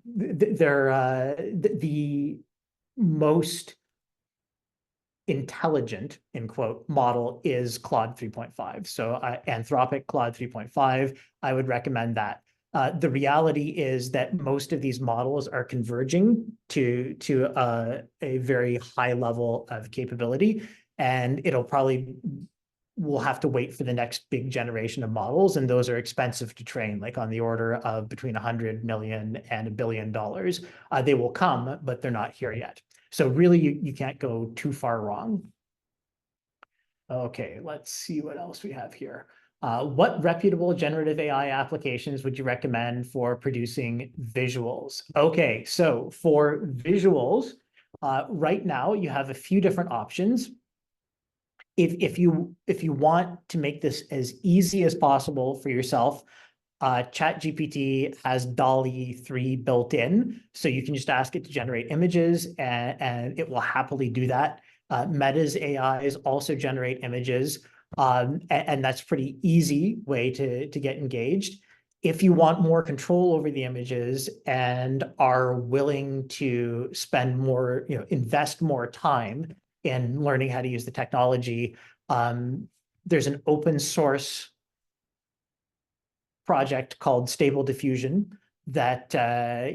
the most intelligent, in quote, model is Claude 3.5. So Anthropic Claude 3.5, I would recommend that. The reality is that most of these models are converging to a very high level of capability, and we'll have to wait for the next big generation of models, and those are expensive to train, like on the order of between 100 million and $1 billion. They will come, but they're not here yet. So really, you can't go too far wrong. Okay, let's see what else we have here. What reputable generative AI applications would you recommend for producing visuals? Okay, so for visuals, right now you have a few different options. If you want to make this as easy as possible for yourself, ChatGPT has DALL-E 3 built in, so you can just ask it to generate images, and it will happily do that. Meta's AIs also generate images, and that's pretty easy way to get engaged. If you want more control over the images and are willing to spend more, invest more time in learning how to use the technology, there's an open source project called Stable Diffusion that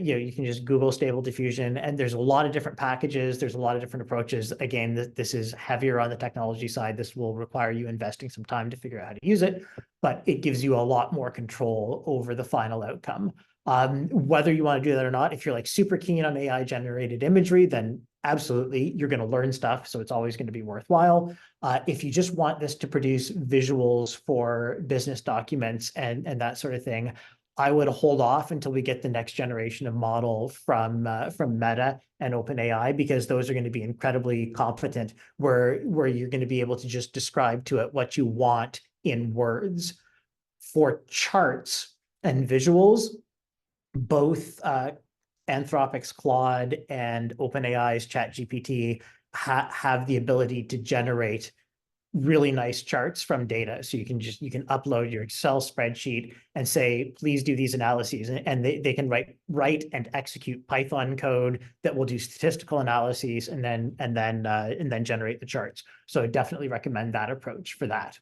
you can just Google Stable Diffusion, and there's a lot of different packages. There's a lot of different approaches. Again, this is heavier on the technology side. This will require you investing some time to figure out how to use it, but it gives you a lot more control over the final outcome. Whether you want to do that or not, if you're like super keen on AI generated imagery, then absolutely, you're going to learn stuff. So it's always going to be worthwhile. If you just want this to produce visuals for business documents and that sort of thing, I would hold off until we get the next generation of model from Meta and OpenAI, because those are going to be incredibly competent, where you're going to be able to just describe to it what you want in words. For charts and visuals, both Anthropic's Claude and OpenAI's ChatGPT have the ability to generate really nice charts from data. So you can upload your Excel spreadsheet and say, please do these analyses. And they can write and execute Python code that will do statistical analyses and then generate the charts. So I definitely recommend that approach for that.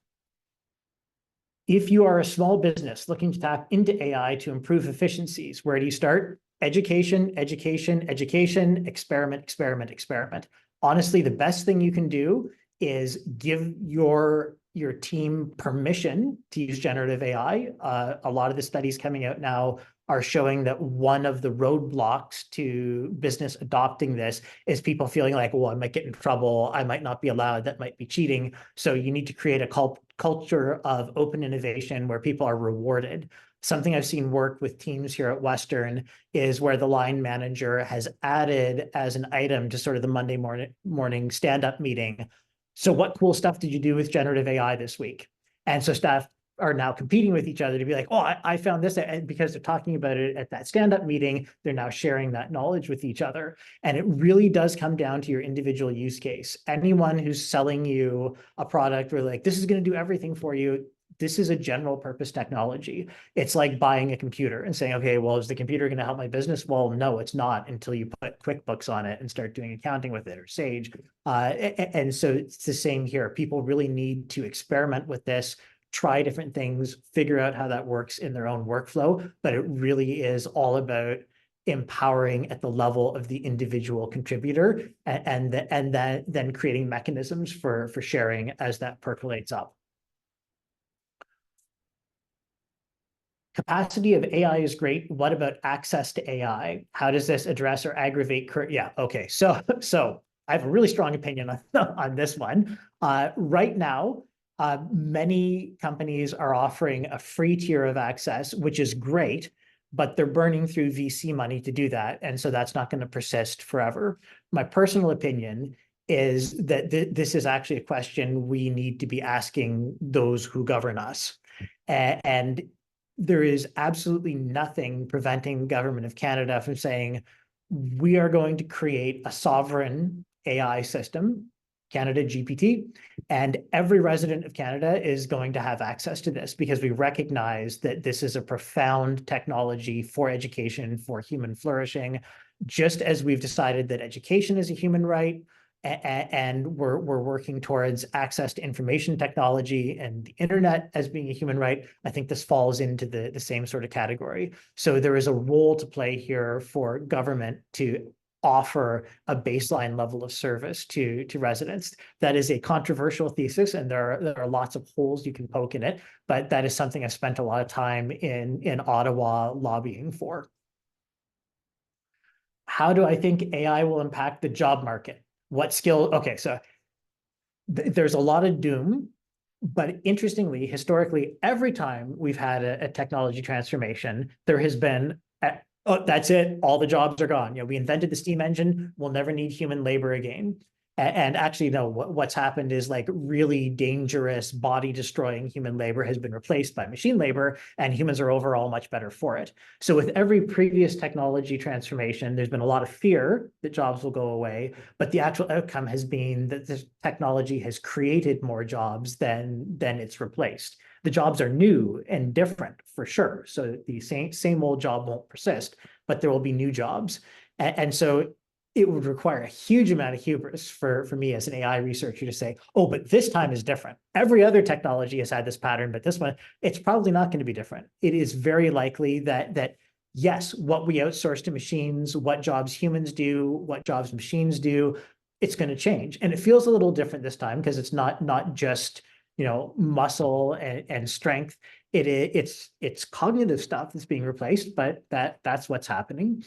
If you are a small business looking to tap into AI to improve efficiencies, where do you start? Education, education, education, experiment, experiment, experiment. Honestly, the best thing you can do is give your your team permission to use generative AI. A lot of the studies coming out now are showing that one of the roadblocks to business adopting this is people feeling like, well, I might get in trouble, I might not be allowed, that might be cheating. So you need to create a culture of open innovation where people are rewarded. Something I've seen work with teams here at Western is where the line manager has added as an item to sort of the Monday morning stand-up meeting. So what cool stuff did you do with generative AI this week? And so staff are now competing with each other to be like, oh, I found this. And because they're talking about it at that stand-up meeting, they're now sharing that knowledge with each other. And it really does come down to your individual use case. Anyone who's selling you a product where like, this is going to do everything for you, this is a general purpose technology. It's like buying a computer and saying, okay, well, is the computer going to help my business? Well, no, it's not until you put QuickBooks on it and start doing accounting with it or Sage. And so it's the same here. People really need to experiment with this, try different things, figure out how that works in their own workflow. But it really is all about empowering at the level of the individual contributor and then creating mechanisms for sharing as that percolates up. Capacity of AI is great. What about access to AI? How does this address or aggravate current? Yeah, okay. So I have a really strong opinion on this one. Right now, many companies are offering a free tier of access, which is great, but they're burning through VC money to do that. And so that's not going to persist forever. My personal opinion is that this is actually a question we need to be asking those who govern us. And there is absolutely nothing preventing the government of Canada from saying, we are going to create a sovereign AI system, Canada GPT, and every resident of Canada is going to have access to this because we recognize that this is a profound technology for education, for human flourishing, just as we've decided that education is a human right, and we're working towards access to information technology and the internet as being a human right. I think this falls into the same sort of category. So there is a role to play here for government to offer a baseline level of service to residents. That is a controversial thesis, and there are lots of holes you can poke in it, but that is something I've spent a lot of time in Ottawa lobbying for. How do I think AI will impact the job market? What skill? Okay, so there's a lot of doom, but interestingly, historically, every time we've had a technology transformation, there has been, oh, that's it, all the jobs are gone. You know, we invented the steam engine, we'll never need human labor again. And actually, no, what's happened is like really dangerous body destroying human labor has been replaced by machine labor, and humans are overall much better for it. So with every previous technology transformation, there's been a lot of fear that jobs will go away, but the actual outcome has been that this technology has created more jobs than it's replaced. The jobs are new and different for sure. So the same old job won't persist, but there will be new jobs. And so it would require a huge amount of hubris for me as an AI researcher to say, oh, but this time is different. Every other technology has had this pattern, but this one, it's probably not going to be different. It is very likely that yes, what we outsource to machines, what jobs humans do, what jobs machines do, it's going to change. And it feels a little different this time because it's not just, you know, muscle and strength. It's cognitive stuff that's being replaced, but that's what's happening.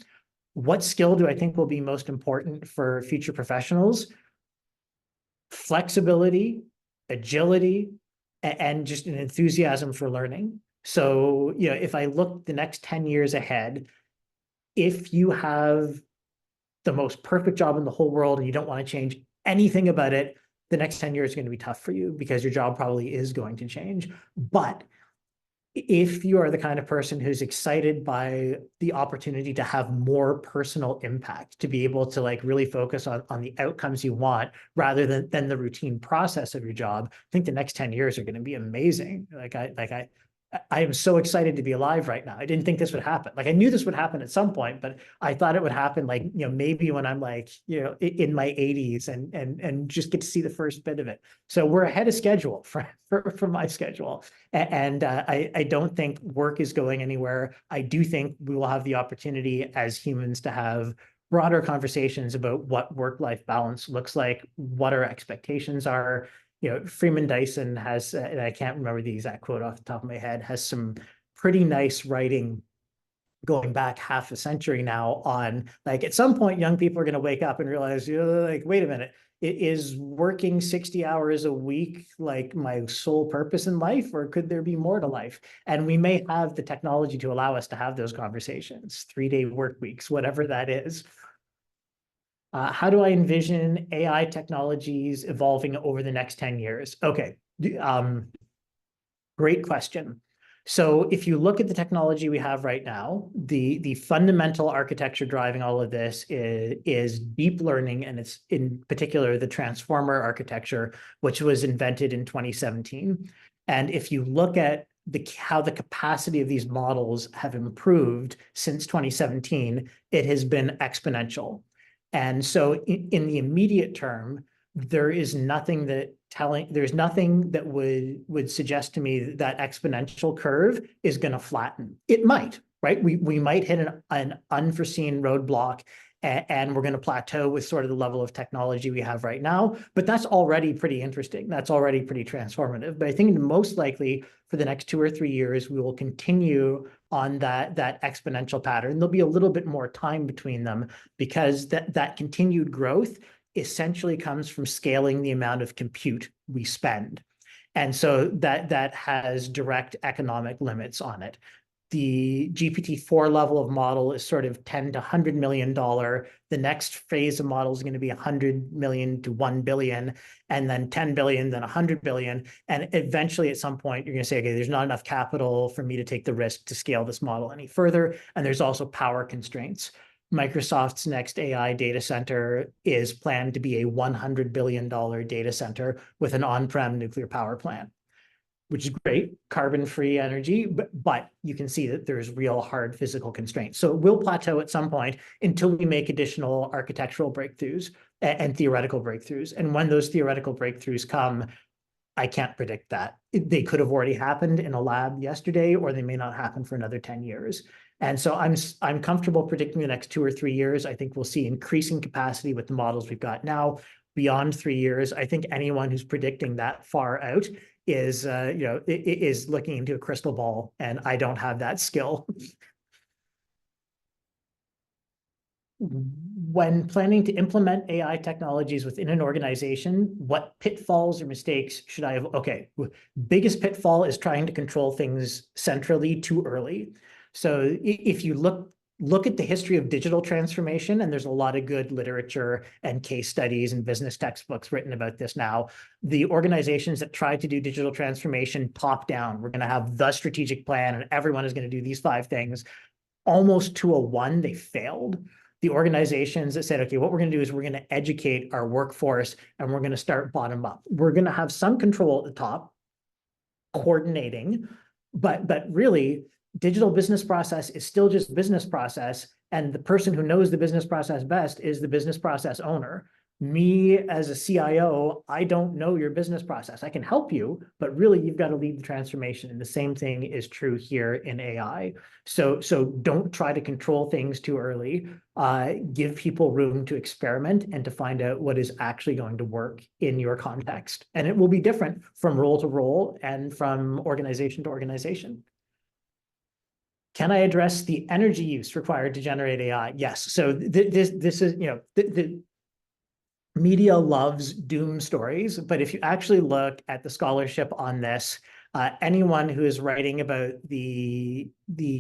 What skill do I think will be most important for future professionals? Flexibility, agility, and just an enthusiasm for learning. So, you know, if I look the next 10 years ahead, if you have the most perfect job in the whole world and you don't want to change anything about it, the next 10 years is going to be tough for you because your job probably is going to change. But if you are the kind of person who's excited by the opportunity to have more personal impact, to be able to like really focus on the outcomes you want rather than the routine process of your job, I think the next 10 years are going to be amazing. I am so excited to be alive right now. I didn't think this would happen. Like I knew this would happen at some point, but I thought it would happen like, you know, maybe when I'm like, you know, in my 80s and just get to see the first bit of it. So we're ahead of schedule for my schedule. And I don't think work is going anywhere. I do think we will have the opportunity as humans to have broader conversations about what work-life balance looks like, what our expectations are. Freeman Dyson has, and I can't remember the exact quote off the top of my head, has some pretty nice writing going back half a century now on, like, at some point young people are going to wake up and realize, like, wait a minute, it is working 60 hours a week like my sole purpose in life, or could there be more to life? And we may have the technology to allow us to have those conversations, 3-day work weeks, whatever that is. How do I envision AI technologies evolving over the next 10 years? Okay, great question. So if you look at the technology we have right now, the fundamental architecture driving all of this is deep learning, and it's in particular the transformer architecture, which was invented in 2017. And if you look at how the capacity of these models have improved since 2017, it has been exponential. And so in the immediate term, there's nothing that would suggest to me that exponential curve is going to flatten. It might, right? We might hit an unforeseen roadblock, and we're going to plateau with sort of the level of technology we have right now. But that's already pretty interesting. That's already pretty transformative. But I think most likely for the next 2 or 3 years, we will continue on that exponential pattern. There'll be a little bit more time between them, because that continued growth essentially comes from scaling the amount of compute we spend. And so that has direct economic limits on it. The GPT-4 level of model is sort of $10 to $100 million. The next phase of model is going to be 100 million to 1 billion, and then 10 billion, then 100 billion. And eventually at some point, you're going to say, okay, there's not enough capital for me to take the risk to scale this model any further. And there's also power constraints. Microsoft's next AI data center is planned to be a $100 billion data center with an on-prem nuclear power plant, which is great, carbon-free energy, but you can see that there's real hard physical constraints. So it will plateau at some point until we make additional architectural breakthroughs and theoretical breakthroughs. And when those theoretical breakthroughs come, I can't predict that. They could have already happened in a lab yesterday, or they may not happen for another 10 years. And so I'm comfortable predicting the next 2 or 3 years. I think we'll see increasing capacity with the models we've got now. Beyond 3 years, I think anyone who's predicting that far out is is looking into a crystal ball, and I don't have that skill. When planning to implement AI technologies within an organization, what pitfalls or mistakes should I have? Okay, biggest pitfall is trying to control things centrally too early. So if you look at the history of digital transformation, and there's a lot of good literature and case studies and business textbooks written about this now, the organizations that try to do digital transformation top down, we're going to have the strategic plan and everyone is going to do these 5 things, almost to a one, they failed. The organizations that said, okay, what we're going to do is we're going to educate our workforce and we're going to start bottom up. We're going to have some control at the top, coordinating, but really, digital business process is still just business process, and the person who knows the business process best is the business process owner. Me as a CIO, I don't know your business process. I can help you, but really you've got to lead the transformation. And the same thing is true here in AI. So don't try to control things too early. Give people room to experiment and to find out what is actually going to work in your context. And it will be different from role to role and from organization to organization. Can I address the energy use required to generate AI? Yes. So this is, the media loves doom stories, but if you actually look at the scholarship on this, anyone who is writing about the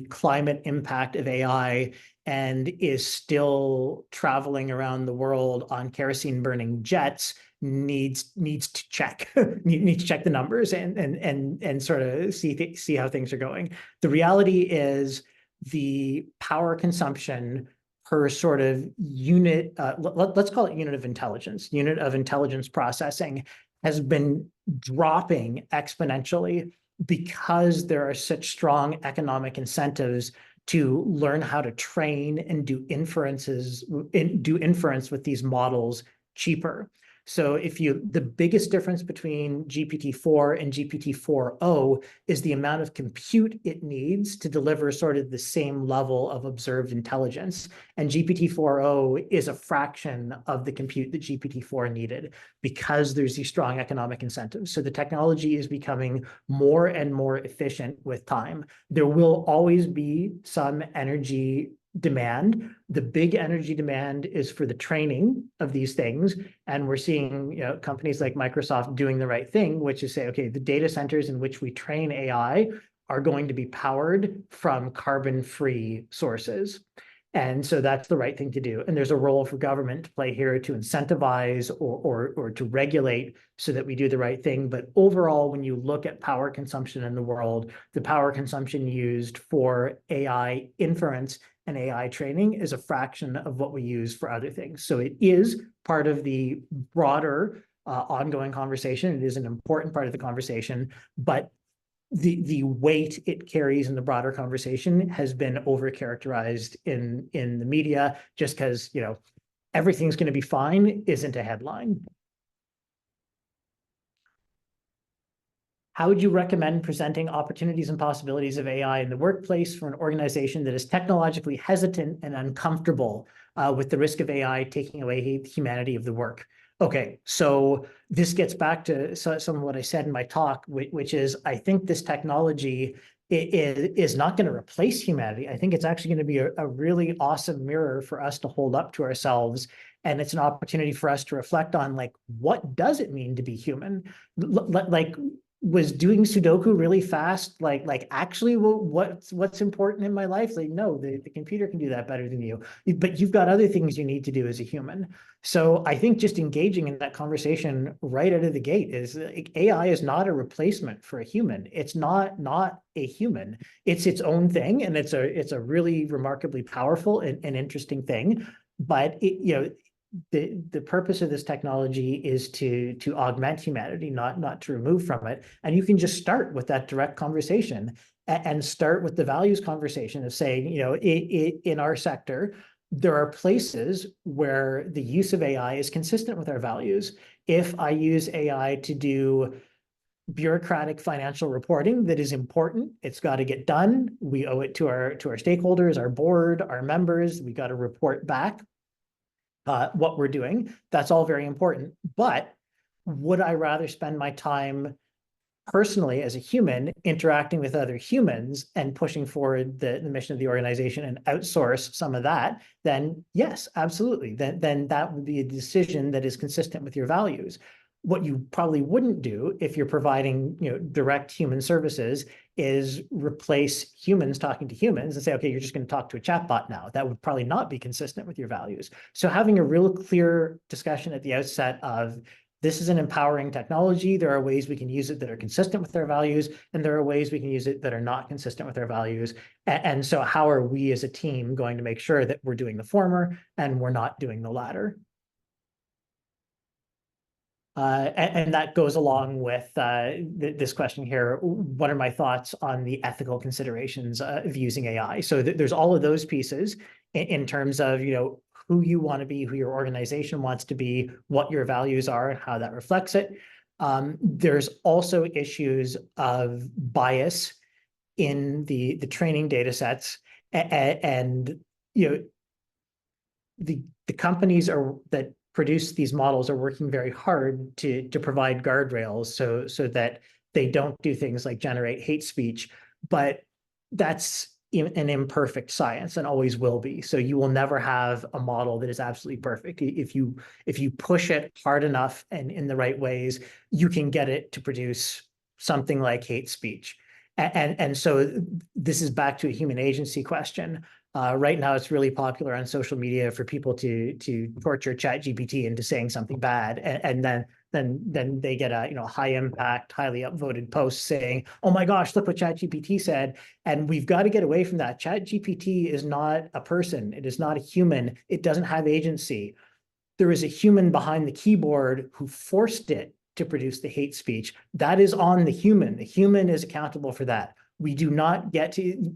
climate impact of AI and is still traveling around the world on kerosene burning jets needs to check the numbers and sort of see how things are going. The reality is the power consumption per sort of unit, let's call it unit of intelligence processing, has been dropping exponentially because there are such strong economic incentives to learn how to train and do inference with these models cheaper. So the biggest difference between GPT-4 and GPT-4o is the amount of compute it needs to deliver sort of the same level of observed intelligence. And GPT-4o is a fraction of the compute that GPT-4 needed because there's these strong economic incentives. So the technology is becoming more and more efficient with time. There will always be some energy demand. The big energy demand is for the training of these things. And we're seeing companies like Microsoft doing the right thing, which is say, okay, the data centers in which we train AI are going to be powered from carbon-free sources. And so that's the right thing to do. And there's a role for government to play here to incentivize or to regulate so that we do the right thing. But overall, when you look at power consumption in the world, the power consumption used for AI inference and AI training is a fraction of what we use for other things. So it is part of the broader ongoing conversation. It is an important part of the conversation, but the weight it carries in the broader conversation has been overcharacterized in the media just because, everything's going to be fine isn't a headline. How would you recommend presenting opportunities and possibilities of AI in the workplace for an organization that is technologically hesitant and uncomfortable with the risk of AI taking away the humanity of the work? Okay, so this gets back to some of what I said in my talk, which is I think this technology is not going to replace humanity. I think it's actually going to be a really awesome mirror for us to hold up to ourselves. And it's an opportunity for us to reflect on, like, what does it mean to be human? Like, was doing Sudoku really fast, like actually what's important in my life? Like, no, the computer can do that better than you, but you've got other things you need to do as a human. So I think just engaging in that conversation right out of the gate is AI is not a replacement for a human. It's not a human. It's its own thing, and it's a really remarkably powerful and interesting thing. But the purpose of this technology is to augment humanity, not to remove from it. And you can just start with that direct conversation and start with the values conversation of saying, in our sector, there are places where the use of AI is consistent with our values. If I use AI to do bureaucratic financial reporting that is important, it's got to get done. We owe it to our stakeholders, our board, our members. We got to report back what we're doing. That's all very important. But would I rather spend my time personally as a human interacting with other humans and pushing forward the mission of the organization and outsource some of that? Then yes, absolutely. Then that would be a decision that is consistent with your values. What you probably wouldn't do if you're providing direct human services is replace humans talking to humans and say, okay, you're just going to talk to a chatbot now. That would probably not be consistent with your values. So having a real clear discussion at the outset of, this is an empowering technology. There are ways we can use it that are consistent with our values, and there are ways we can use it that are not consistent with our values. And so how are we as a team going to make sure that we're doing the former and we're not doing the latter? And that goes along with this question here. What are my thoughts on the ethical considerations of using AI? So there's all of those pieces in terms of, who you want to be, who your organization wants to be, what your values are, and how that reflects it. There's also issues of bias in the training data sets, and the companies that produce these models are working very hard to provide guardrails so that they don't do things like generate hate speech, but that's an imperfect science and always will be. So you will never have a model that is absolutely perfect. If you push it hard enough and in the right ways, you can get it to produce something like hate speech. And so this is back to a human agency question. Right now, it's really popular on social media for people to torture ChatGPT into saying something bad, and then they get a high impact, highly upvoted post saying, "Oh my gosh, look what ChatGPT said." And we've got to get away from that. ChatGPT is not a person. It is not a human. It doesn't have agency. There is a human behind the keyboard who forced it to produce the hate speech. That is on the human. The human is accountable for that. We do not get to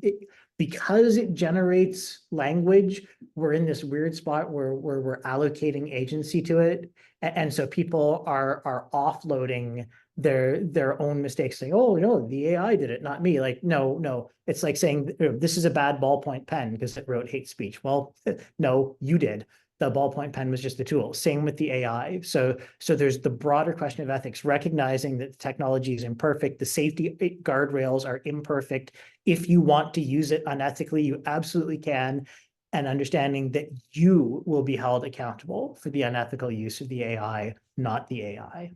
because it generates language, we're in this weird spot where we're allocating agency to it. And so people are offloading their own mistakes, saying, oh, no, the AI did it, not me. Like, no, it's like saying, this is a bad ballpoint pen because it wrote hate speech. Well, no, you did. The ballpoint pen was just a tool. Same with the AI. So there's the broader question of ethics, recognizing that the technology is imperfect, the safety guardrails are imperfect. If you want to use it unethically, you absolutely can, and understanding that you will be held accountable for the unethical use of the AI, not the AI.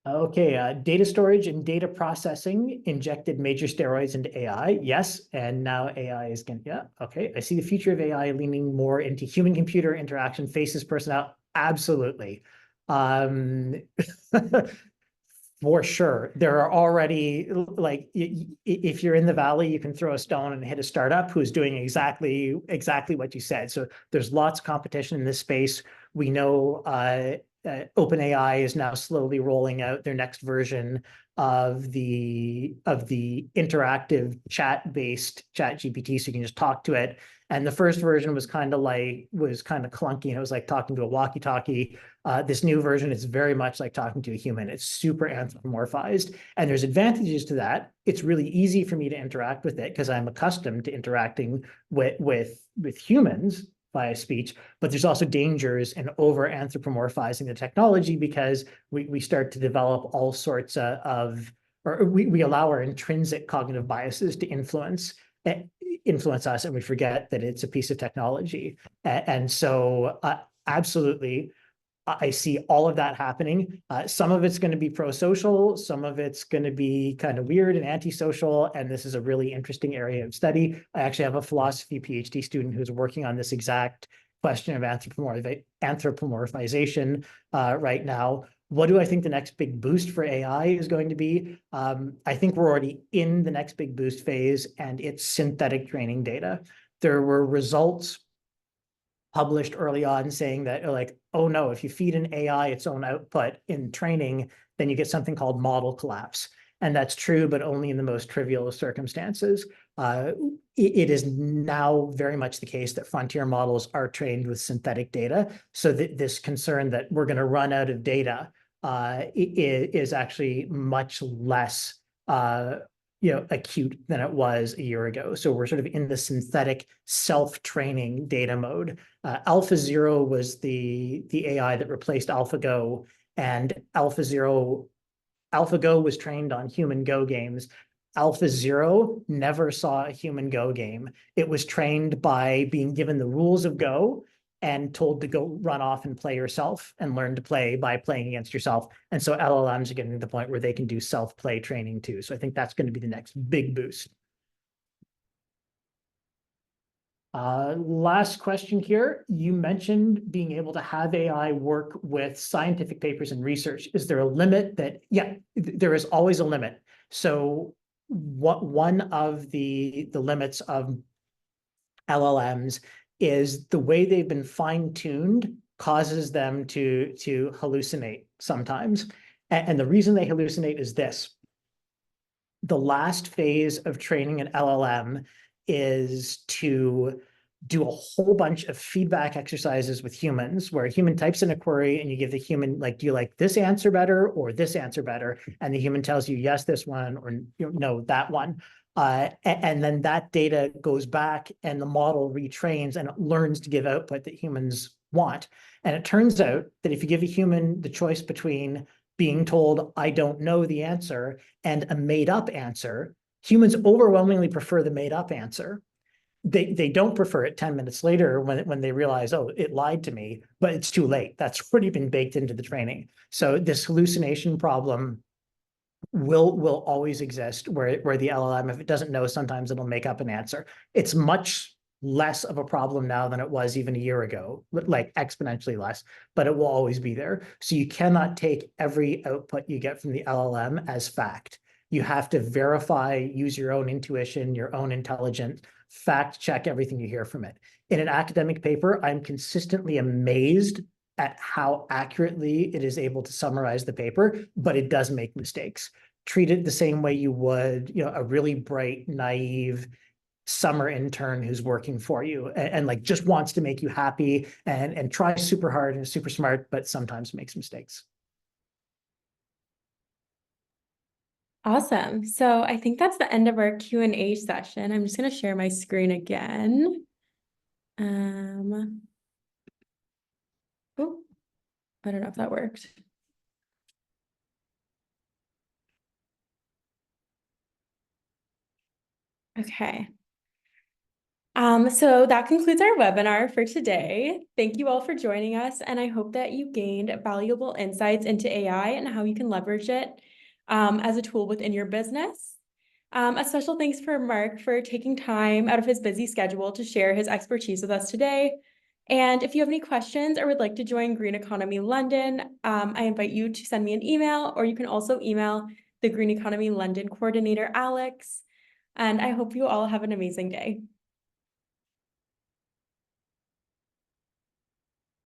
Okay, data storage and data processing injected major steroids into AI. Yes, and now AI is going to, yeah, okay. I see the future of AI leaning more into human-computer interaction, faces, personnel. Absolutely. For sure. There are already, like, if you're in the Valley, you can throw a stone and hit a startup who's doing exactly what you said. So there's lots of competition in this space. We know OpenAI is now slowly rolling out their next version of the interactive chat-based ChatGPT, so you can just talk to it. And the first version was kind of clunky, and it was like talking to a walkie-talkie. This new version is very much like talking to a human. It's super anthropomorphized, and there's advantages to that. It's really easy for me to interact with it because I'm accustomed to interacting with humans via speech, but there's also dangers in over anthropomorphizing the technology because we start to develop all sorts or we allow our intrinsic cognitive biases to influence us, and we forget that it's a piece of technology. And so absolutely, I see all of that happening. Some of it's going to be pro-social, some of it's going to be kind of weird and antisocial, and this is a really interesting area of study. I actually have a philosophy PhD student who's working on this exact question of anthropomorphization right now. What do I think the next big boost for AI is going to be? I think we're already in the next big boost phase, and it's synthetic training data. There were results published early on saying that, like, oh no, if you feed an AI its own output in training, then you get something called model collapse. And that's true, but only in the most trivial of circumstances. It is now very much the case that frontier models are trained with synthetic data. So this concern that we're going to run out of data is actually much less acute than it was a year ago. So we're sort of in the synthetic self-training data mode. AlphaZero was the AI that replaced AlphaGo, and AlphaGo was trained on human Go games. AlphaZero never saw a human Go game. It was trained by being given the rules of Go and told to go run off and play yourself and learn to play by playing against yourself. And so LLMs are getting to the point where they can do self-play training too. So I think that's going to be the next big boost. Last question here. You mentioned being able to have AI work with scientific papers and research. Is there a limit that, yeah, there is always a limit. So one of the limits of LLMs is the way they've been fine-tuned causes them to hallucinate sometimes. And the reason they hallucinate is this. The last phase of training an LLM is to do a whole bunch of feedback exercises with humans where a human types in a query and you give the human, like, do you like this answer better or this answer better? And the human tells you, yes, this one, or no, that one. And then that data goes back and the model retrains and it learns to give output that humans want. And it turns out that if you give a human the choice between being told, I don't know the answer, and a made up answer, humans overwhelmingly prefer the made up answer. They don't prefer it 10 minutes later when they realize, oh, it lied to me, but it's too late. That's already been baked into the training. So this hallucination problem will always exist where the LLM, if it doesn't know, sometimes it'll make up an answer. It's much less of a problem now than it was even a year ago, like exponentially less, but it will always be there. So you cannot take every output you get from the LLM as fact. You have to verify, use your own intuition, your own intelligence, fact check everything you hear from it. In an academic paper, I'm consistently amazed at how accurately it is able to summarize the paper, but it does make mistakes. treat it the same way you would, a really bright, naive summer intern who's working for you and like just wants to make you happy and tries super hard and is super smart, but sometimes makes mistakes. Awesome. So I think that's the end of our Q&A session. I'm just going to share my screen again. Oh, I don't know if that worked. Okay. So that concludes our webinar for today. Thank you all for joining us, and I hope that you gained valuable insights into AI and how you can leverage it as a tool within your business. A special thanks for Mark for taking time out of his busy schedule to share his expertise with us today. And if you have any questions or would like to join Green Economy London, I invite you to send me an email, or you can also email the Green Economy London coordinator, Alex. And I hope you all have an amazing day.